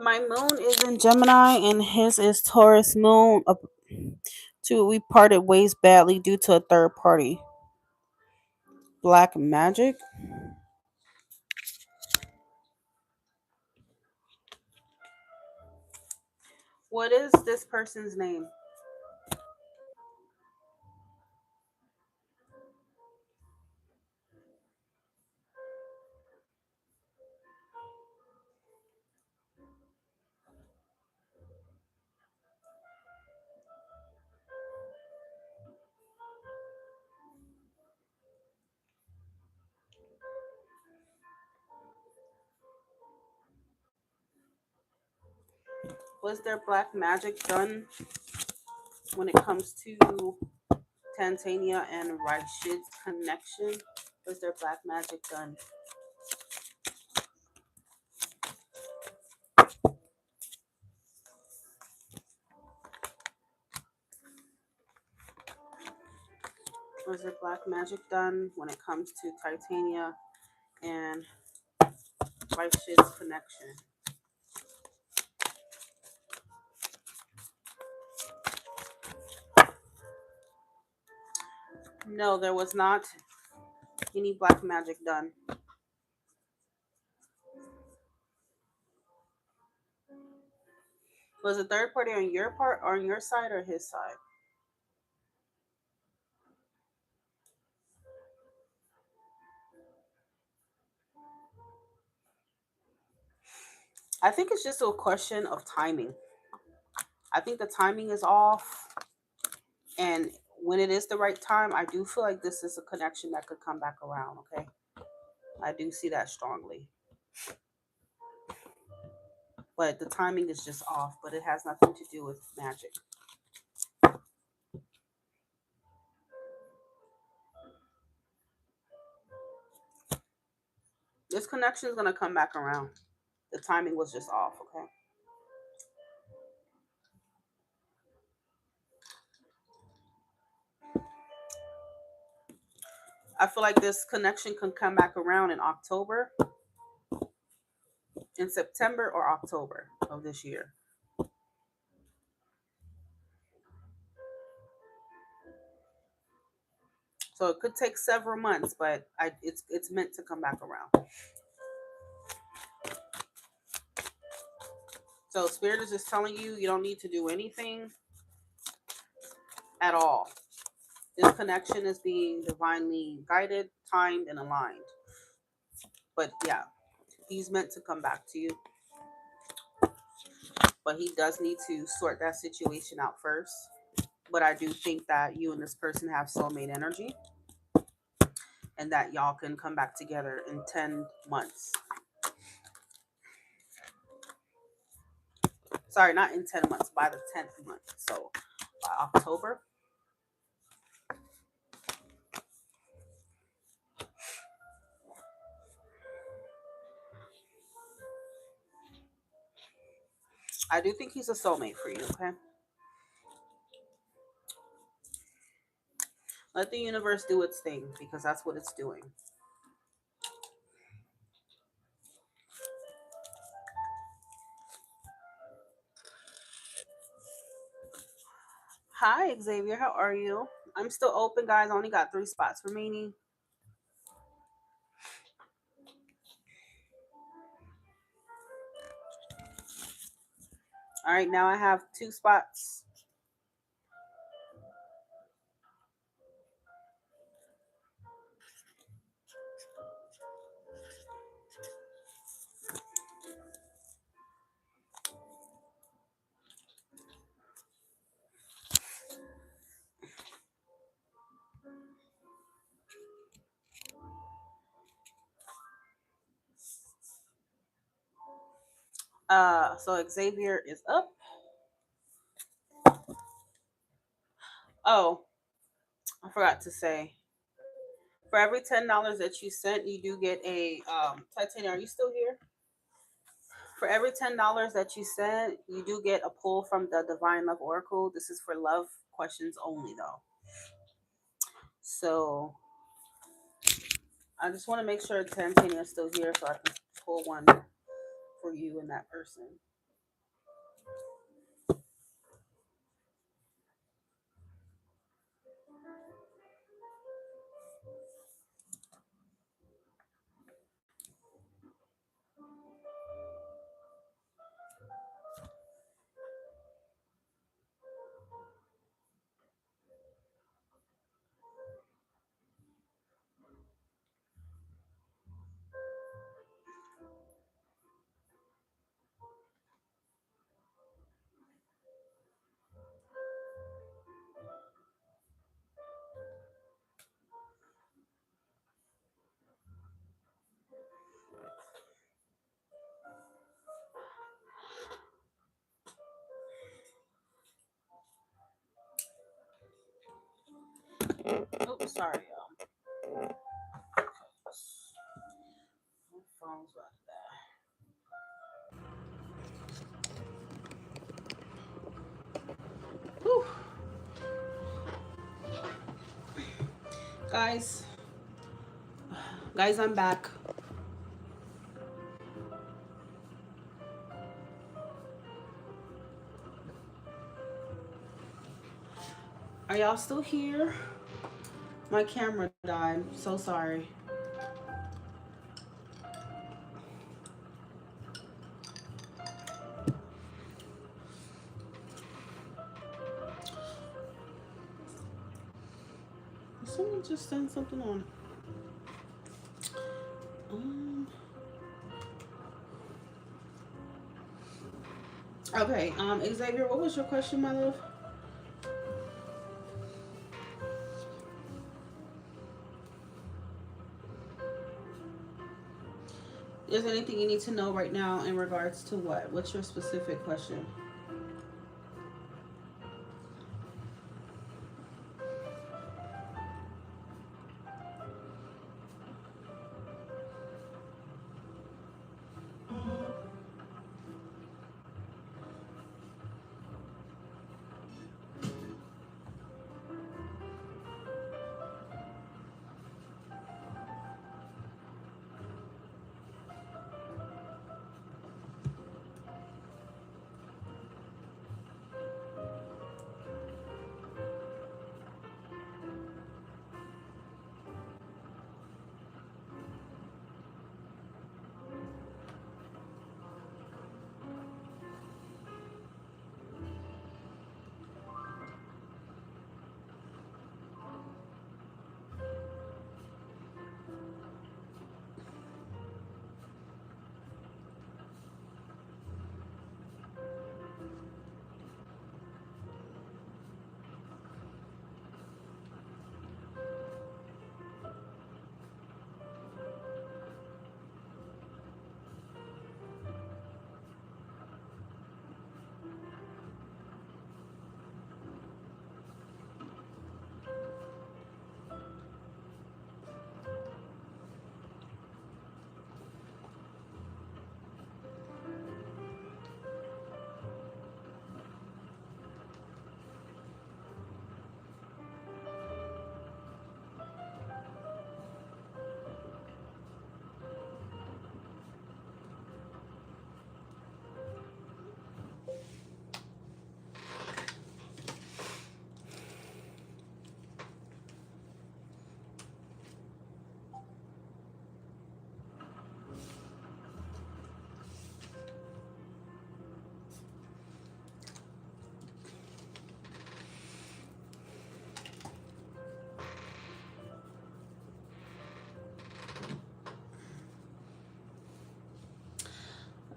S1: My moon is in Gemini and his is Taurus moon. We parted ways badly due to a third party. Black magic? What is this person's name? Was there black magic done when it comes to Tanzania and Rashid's connection? Was there black magic done? Was there black magic done when it comes to Titania and Rashid's connection? No, there was not any black magic done. Was the third party on your part, or on your side, or his side? I think it's just a question of timing. I think the timing is off, and when it is the right time, I do feel like this is a connection that could come back around. Okay, I do see that strongly, but the timing is just off. But it has nothing to do with magic. This connection is gonna come back around. The timing was just off. Okay. I feel like this connection can come back around in October, in September or October of this year. So it could take several months, but it's meant to come back around. So Spirit is just telling you you don't need to do anything at all. This connection is being divinely guided, timed, and aligned. But yeah, he's meant to come back to you, but he does need to sort that situation out first. But I do think that you and this person have soulmate energy and that y'all can come back together in 10 months. Sorry, not in 10 months, by the 10th month. So by October. I do think he's a soulmate for you, okay? Let the universe do its thing because that's what it's doing. Hi, Xavier. How are you? I'm still open, guys. I only got 3 spots remaining. All right, now I have 2 spots. So Xavier is up. Oh, I forgot to say. For every $10 that you sent, you do get a Titania. Are you still here? For every $10 that you sent, you do get a pull from the Divine Love Oracle. This is for love questions only, though. So I just want to make sure Titania is still here so I can pull one for you and that person. Oh, sorry, y'all. My phone's about to die. Whew. Guys, I'm back. Are y'all still here? My camera died. So sorry. Someone just sent something on. Okay. Xavier, what was your question, my love? Is there anything you need to know right now in regards to what? What's your specific question?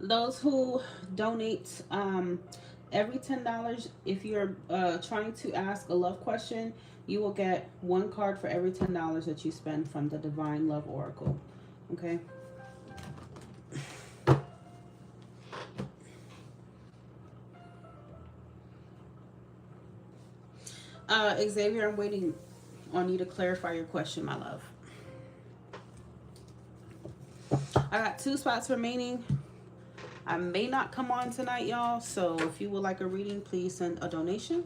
S1: Those who donate every $10, if you're trying to ask a love question, you will get one card for every $10 that you spend from the Divine Love Oracle. Okay. Xavier, I'm waiting on you to clarify your question, my love. I got 2 spots remaining. I may not come on tonight, y'all. So if you would like a reading, please send a donation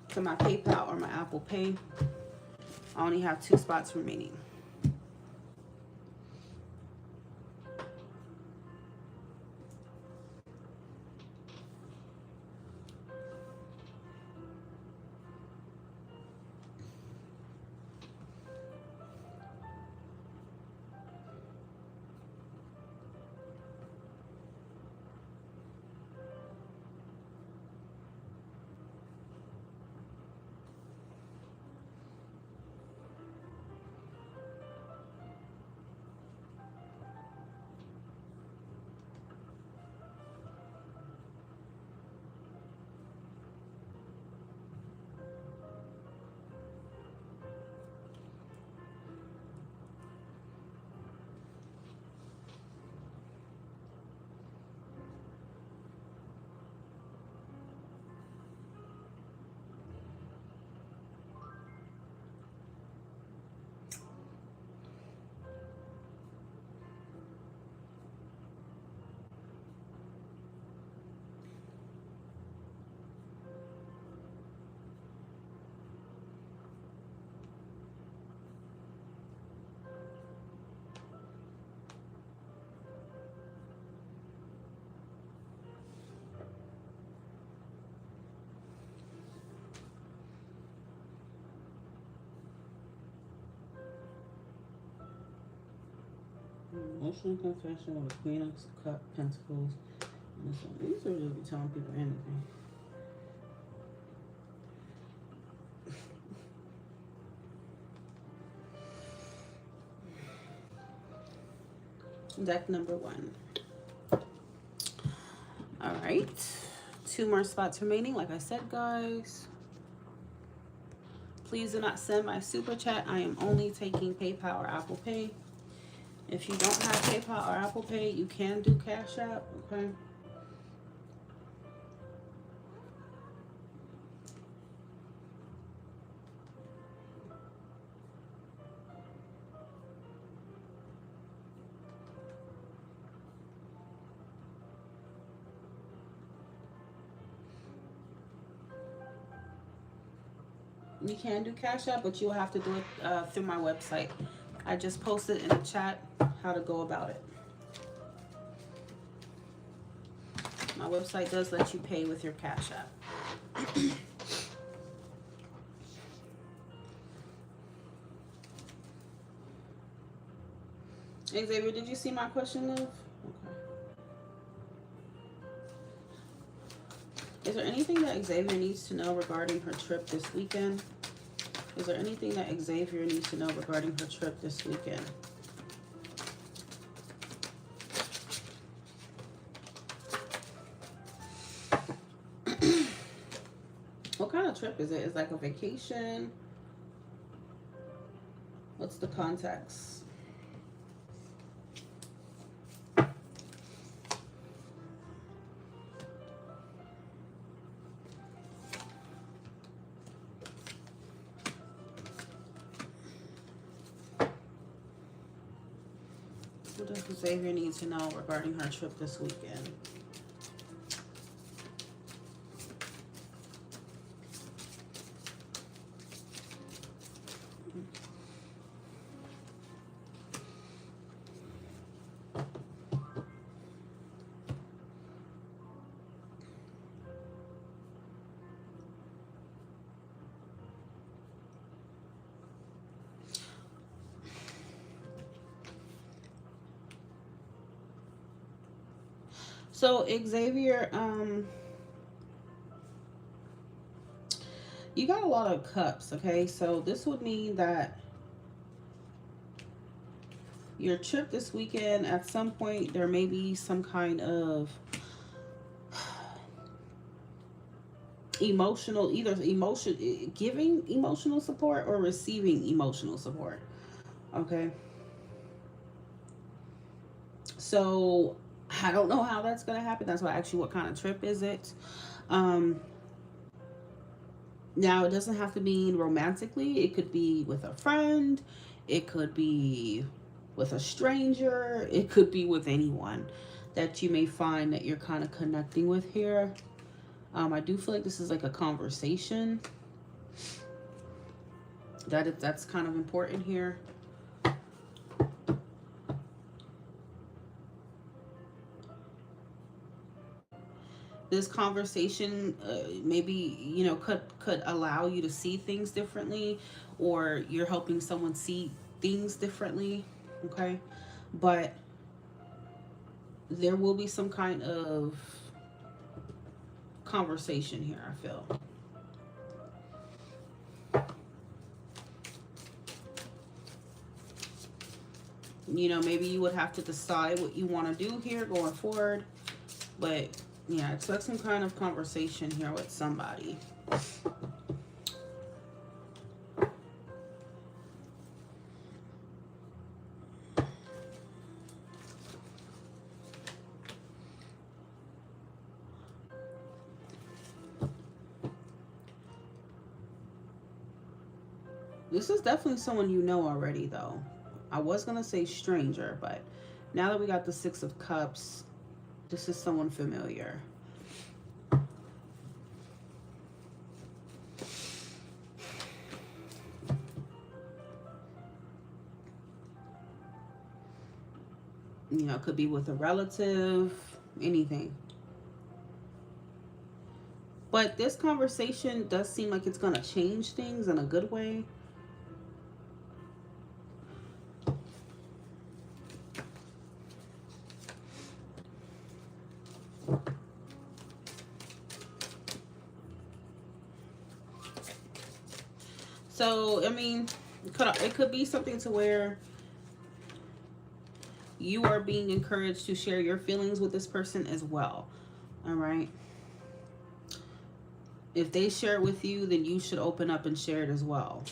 S1: to my PayPal or my Apple Pay. I only have 2 spots remaining. Emotional confession with a Queen of Pentacles. And this one. These are really telling people anything. Deck number 1. All right. 2 more spots remaining. Like I said, guys, please do not send my super chat. I am only taking PayPal or Apple Pay. If you don't have PayPal or Apple Pay, you can do Cash App, okay? You can do Cash App, but you'll have to do it through my website. I just posted in the chat how to go about it. My website does let you pay with your Cash App. Xavier, did you see my question, love? Okay. Is there anything that Xavier needs to know regarding her trip this weekend? Is there anything that Xavier needs to know regarding her trip this weekend? What kind of trip is it? Is it like a vacation? What's the context? What does Xavier need to know regarding her trip this weekend? So Xavier, you got a lot of cups, okay? So this would mean that your trip this weekend, at some point, there may be some kind of emotional, giving emotional support or receiving emotional support, okay? So I don't know how that's going to happen. That's why I asked you what kind of trip is it. Now, it doesn't have to be romantically. It could be with a friend. It could be with a stranger. It could be with anyone that you may find that you're kind of connecting with here. I do feel like this is like a conversation. That's kind of important here. This conversation maybe, you know, could allow you to see things differently, or you're helping someone see things differently, okay? But there will be some kind of conversation here, I feel. You know, maybe you would have to decide what you want to do here going forward, but yeah, expect some kind of conversation here with somebody. This is definitely someone you know already, though. I was going to say stranger, but now that we got the 6 of Cups, this is someone familiar. You know, it could be with a relative, anything. But this conversation does seem like it's going to change things in a good way. So, I mean, it could be something to where you are being encouraged to share your feelings with this person as well. All right. If they share it with you, then you should open up and share it as well.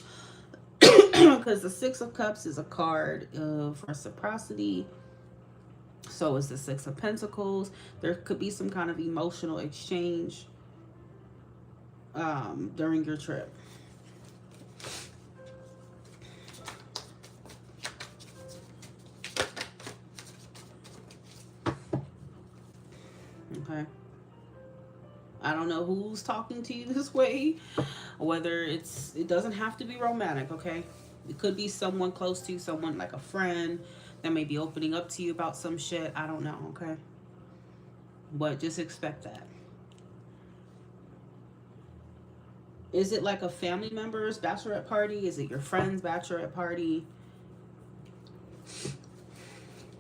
S1: Because the Six of Cups is a card of reciprocity. So is the Six of Pentacles. There could be some kind of emotional exchange during your trip. Okay. I don't know who's talking to you this way, whether it doesn't have to be romantic, okay? It could be someone close to you, someone like a friend that may be opening up to you about some shit. I don't know, okay? But just expect that. Is it like a family member's bachelorette party? Is it your friend's bachelorette party?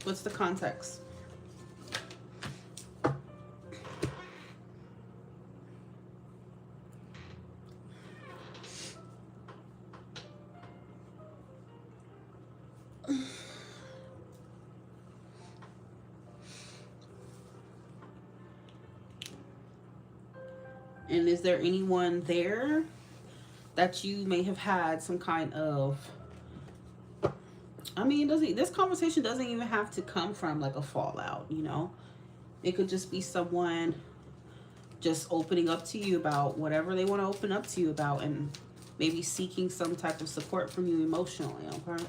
S1: What's the context? And is there anyone there that you may have had some kind of, I mean, this conversation doesn't even have to come from like a fallout, you know? It could just be someone just opening up to you about whatever they want to open up to you about, and maybe seeking some type of support from you emotionally, okay?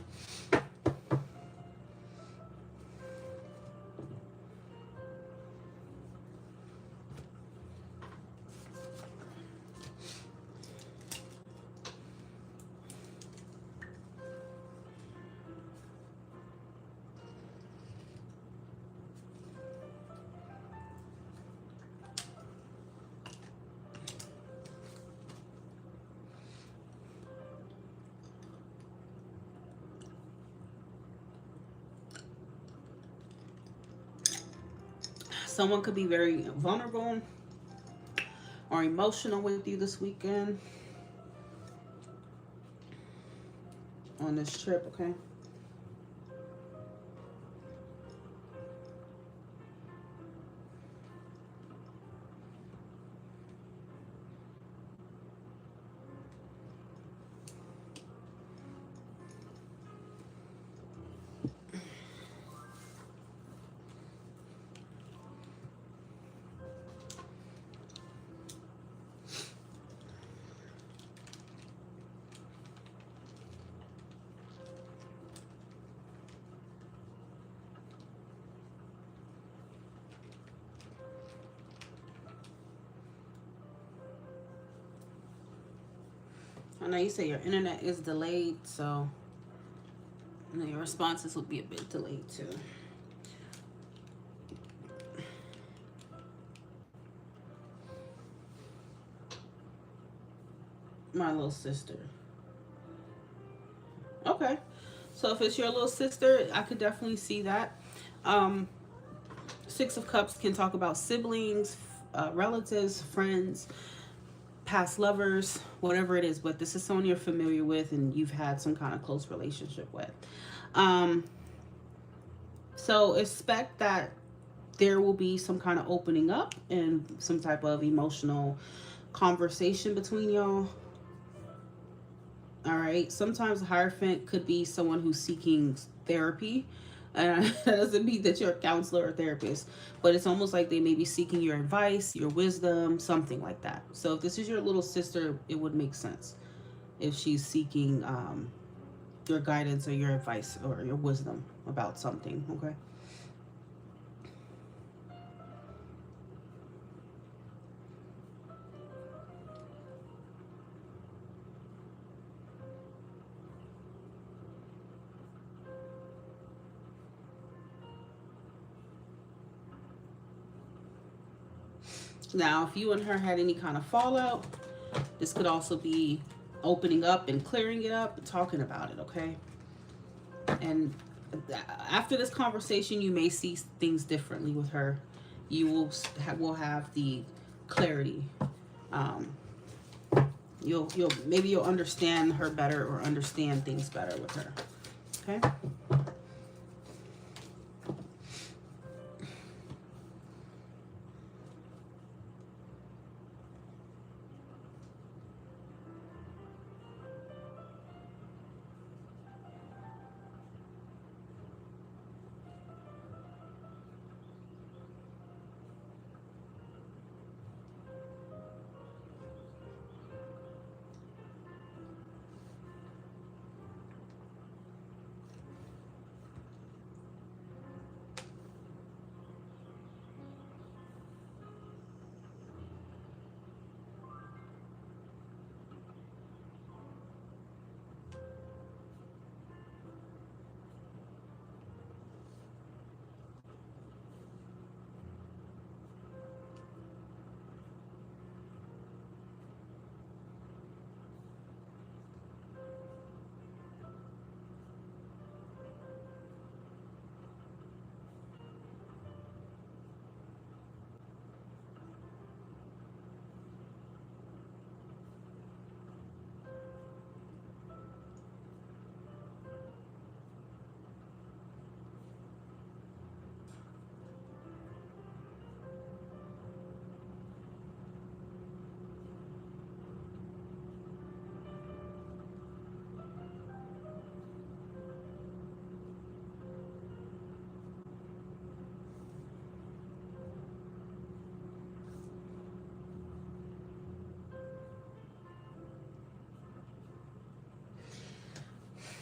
S1: Someone could be very vulnerable or emotional with you this weekend on this trip, okay? I know you say your internet is delayed, so I know your responses will be a bit delayed too. My little sister. Okay. So if it's your little sister, I could definitely see that. Um, Six of Cups can talk about siblings, relatives, friends, past lovers, whatever it is, but this is someone you're familiar with and you've had some kind of close relationship with. Um, so expect that there will be some kind of opening up and some type of emotional conversation between y'all. All right. Sometimes a Hierophant could be someone who's seeking therapy. That doesn't mean that you're a counselor or therapist, but it's almost like they may be seeking your advice, your wisdom, something like that. So if this is your little sister, it would make sense if she's seeking your guidance or your advice or your wisdom about something. Okay. Now, if you and her had any kind of fallout, this could also be opening up and clearing it up and talking about it, okay? And after this conversation, you may see things differently with her. You will have the clarity. Um, Maybe you'll understand her better or understand things better with her. Okay.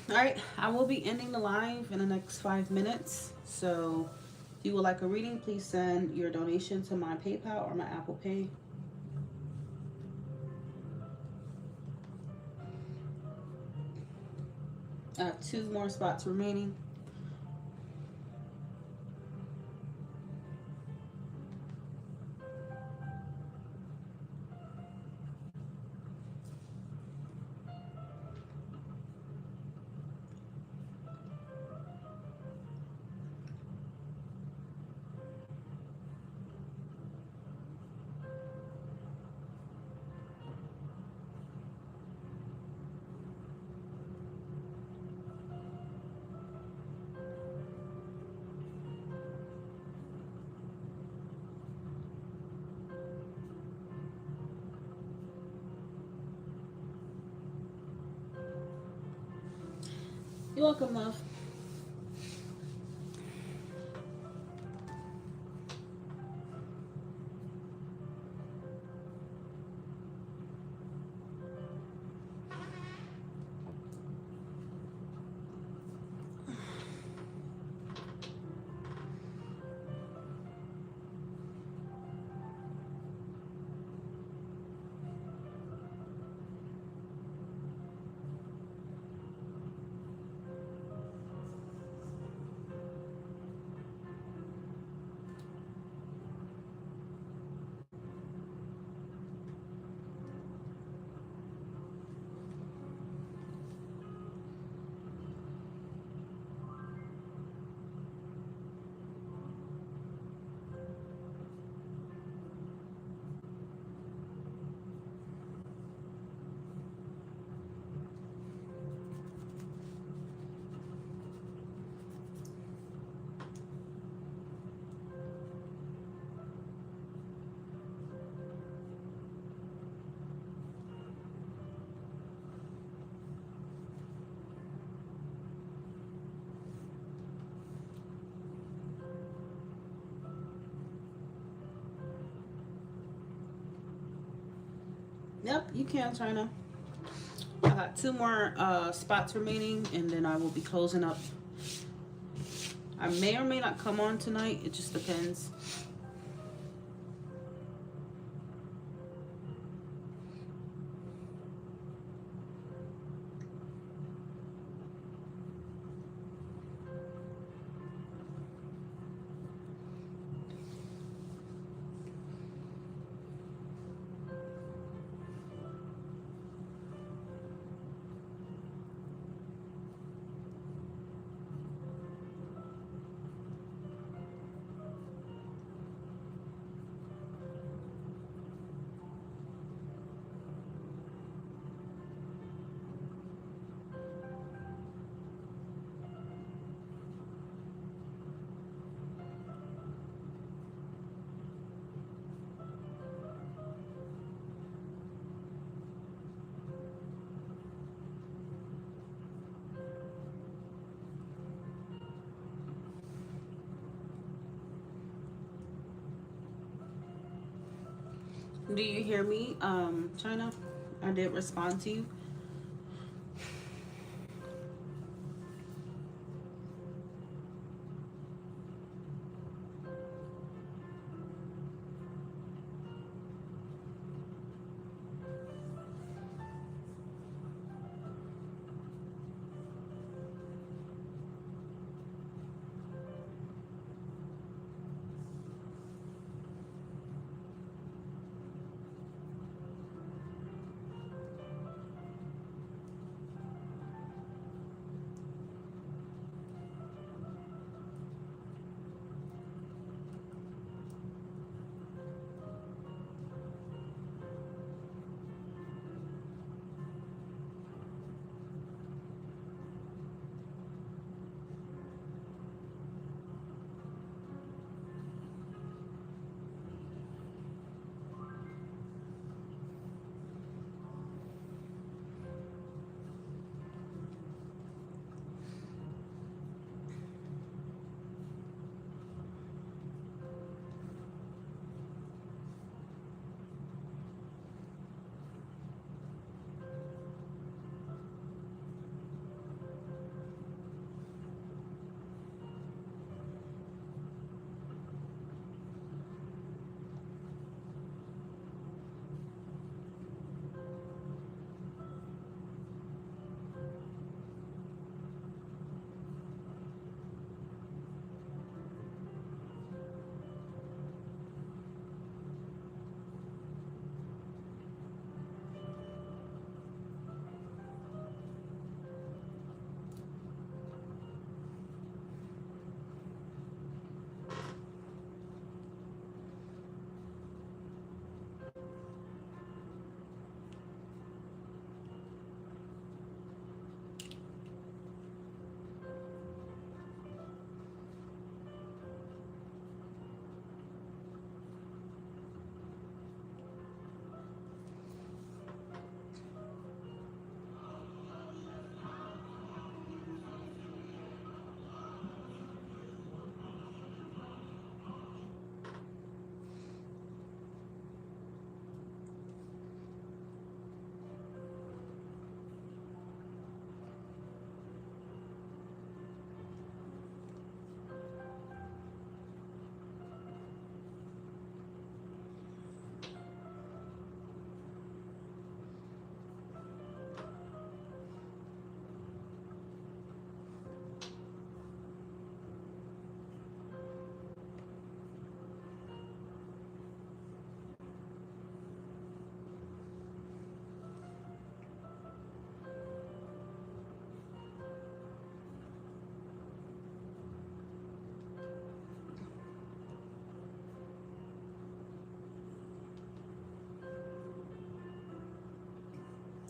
S1: All right, I will be ending the live in the next 5 minutes. So if you would like a reading, please send your donation to my PayPal or my Apple Pay. I have 2 more spots remaining. You're welcome, love. Yep, you can, China. I got 2 more spots remaining, and then I will be closing up. I may or may not come on tonight. It just depends. Do you hear me, China? I did respond to you.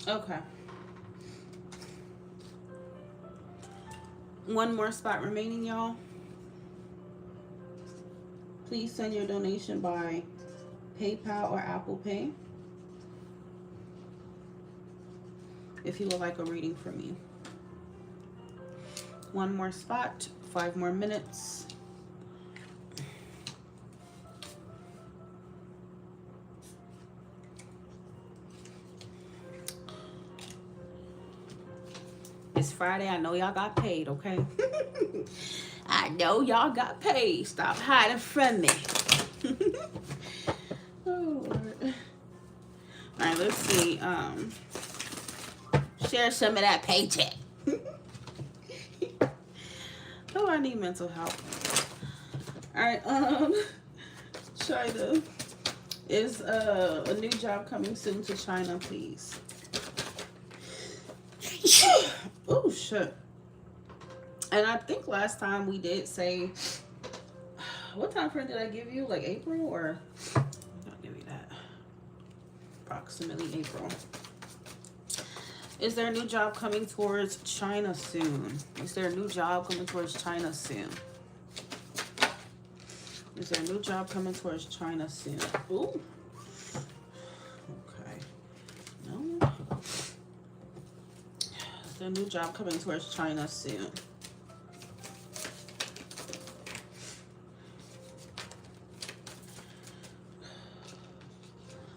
S1: Okay. One more spot remaining, y'all. Please send your donation by PayPal or Apple Pay if you would like a reading from me. One more spot, 5 more minutes. It's Friday. I know y'all got paid, okay? I know y'all got paid. Stop hiding from me. Oh, Lord. All right, let's see. Share some of that paycheck. Oh, I need mental health. All right, China. Is a new job coming soon to China, please? Oh, shit. And I think last time we did say, what time frame did I give you? Like April or? I'll give you that. Approximately April. Is there a new job coming towards China soon? Is there a new job coming towards China soon? Is there a new job coming towards China soon? Ooh. Okay. No. Is there a new job coming towards China soon?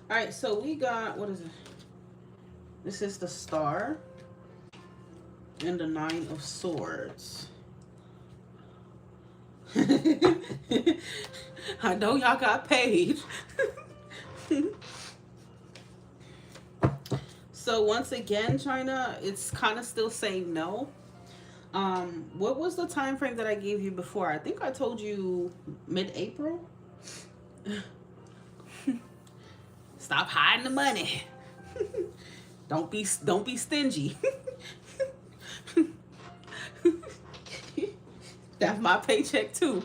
S1: All right, so we got, what is it? This is the Star and the Nine of Swords. I know y'all got paid. So once again, China, it's kind of still saying no. What was the time frame that I gave you before? I think I told you mid-April. Stop hiding the money. Don't be stingy. That's my paycheck too.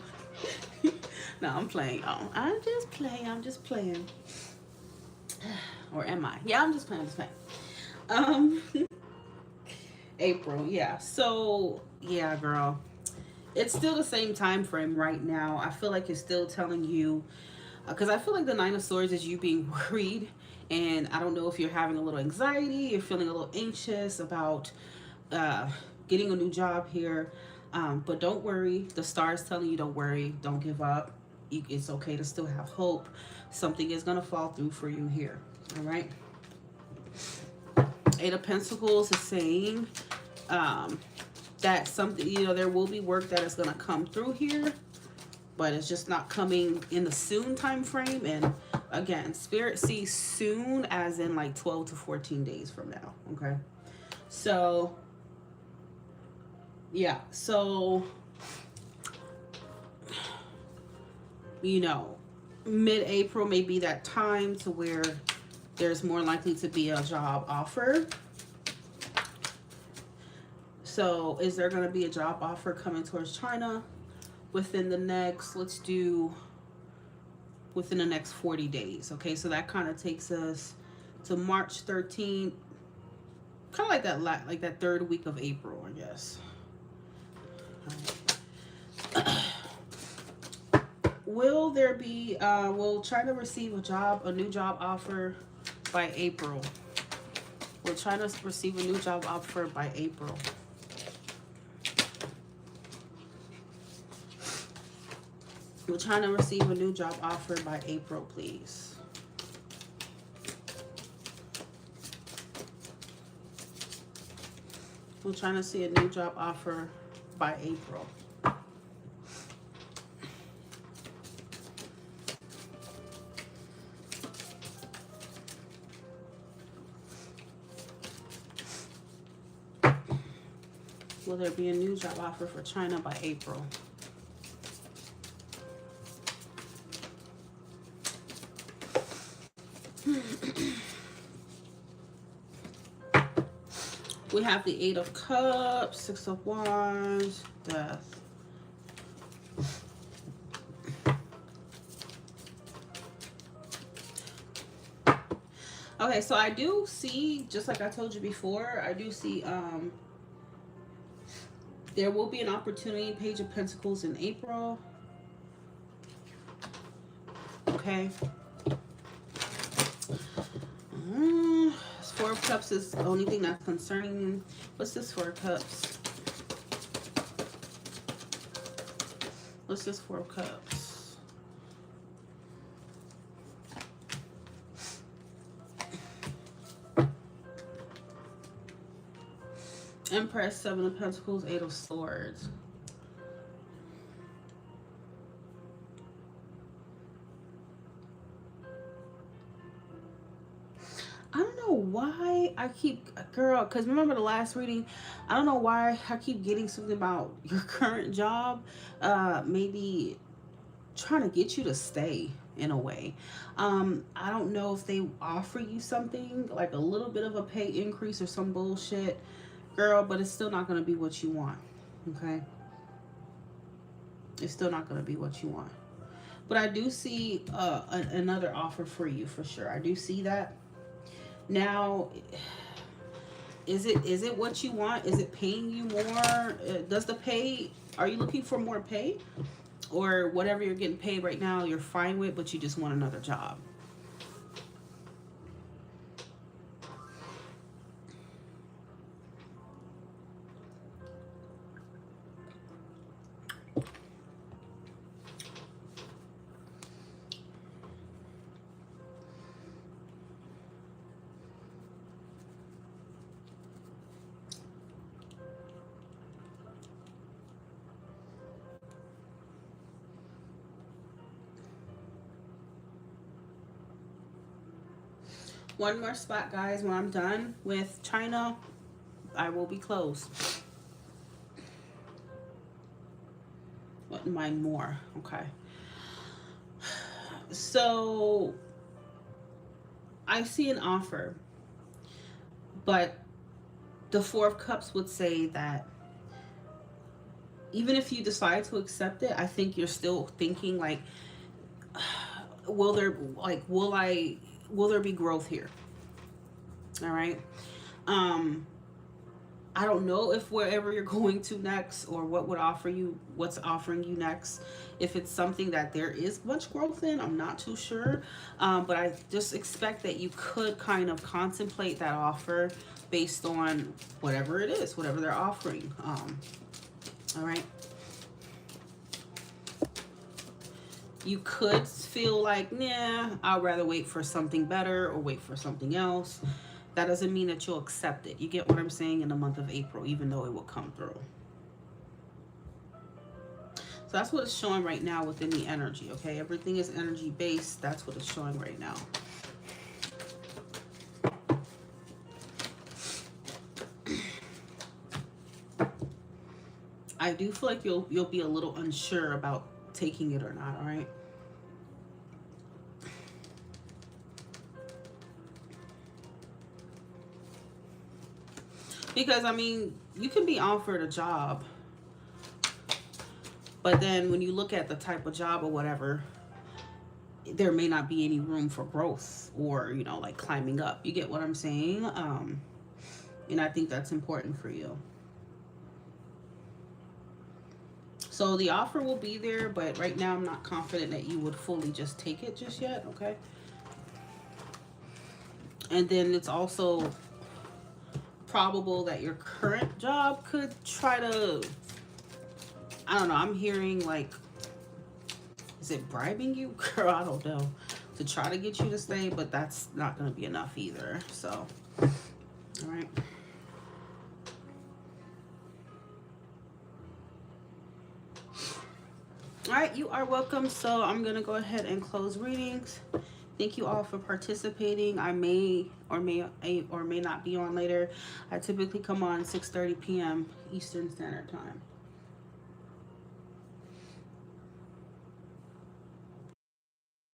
S1: No, I'm playing. Oh, I'm just playing. I'm just playing. Or am I? Yeah, I'm just playing. I'm just playing. April. Yeah. So yeah, girl. It's still the same time frame right now. I feel like it's still telling you, because I feel like the Nine of Swords is you being worried, and I don't know if you're having a little anxiety, you're feeling a little anxious about uh, getting a new job here. But don't worry. The star is telling you, don't worry, don't give up. It's okay to still have hope. Something is going to fall through for you here. All right. Eight of Pentacles is saying that something, there will be work that is going to come through here, but it's just not coming in the soon time frame. And again, Spirit sees soon as in like 12 to 14 days from now. Okay. So yeah, so mid-April may be that time to where there's more likely to be a job offer. So is there going to be a job offer coming towards China within the next, within the next 40 days? Okay, so that kind of takes us to March 13th, kind of like that third week of April, I guess. Will there be, will China receive a new job offer by April? Will China receive a new job offer by April? Will China receive a new job offer by April, please? Will China see a new job offer by April? Will there be a new job offer for China by April? We have the Eight of Cups, Six of Wands, Death. Okay, so I do see, just like I told you before, I do see there will be an opportunity, Page of Pentacles in April. Okay. Four of Cups is the only thing that's concerning me. What's this Four of Cups? What's this Four of Cups? Empress, Seven of Pentacles, Eight of Swords. I don't know why I keep, girl, because remember the last reading, I don't know why I keep getting something about your current job, maybe trying to get you to stay in a way. I don't know if they offer you something, like a little bit of a pay increase or some bullshit, girl, but it's still not going to be what you want, okay? It's still not going to be what you want. But I do see another offer for you for sure. I do see that. Now, is it what you want? Is it paying you more? Does the pay, are you looking for more pay? Or whatever you're getting paid right now, you're fine with, but you just want another job? One more spot, guys. When I'm done with China, I will be closed. Wouldn't mind more. Okay. So I see an offer, but the Four of Cups would say that even if you decide to accept it, I think you're still thinking like, will there be growth here? All right. Um, I don't know if wherever you're going to next or what's offering you next, if it's something that there is much growth in, I'm not too sure. But I just expect that you could kind of contemplate that offer based on whatever it is, whatever they're offering. All right. You could feel like, nah, I'd rather wait for something better or wait for something else. That doesn't mean that you'll accept it. You get what I'm saying, in the month of April, even though it will come through. So that's what it's showing right now within the energy, okay? Everything is energy based. That's what it's showing right now. I do feel like you'll be a little unsure about taking it or not, all right? Because, I mean, you can be offered a job, but then when you look at the type of job or whatever, there may not be any room for growth or, you know, like climbing up. You get what I'm saying? And I think that's important for you. So the offer will be there, but right now I'm not confident that you would fully just take it just yet, okay? And then it's also probable that your current job could try to, I don't know, I'm hearing like, is it bribing you? Girl, I don't know. To try to get you to stay, but that's not going to be enough either. So, all right. All right, you are welcome. So I'm going to go ahead and close readings. Thank you all for participating. I may or may not be on later. I typically come on 6:30 p.m. Eastern Standard Time.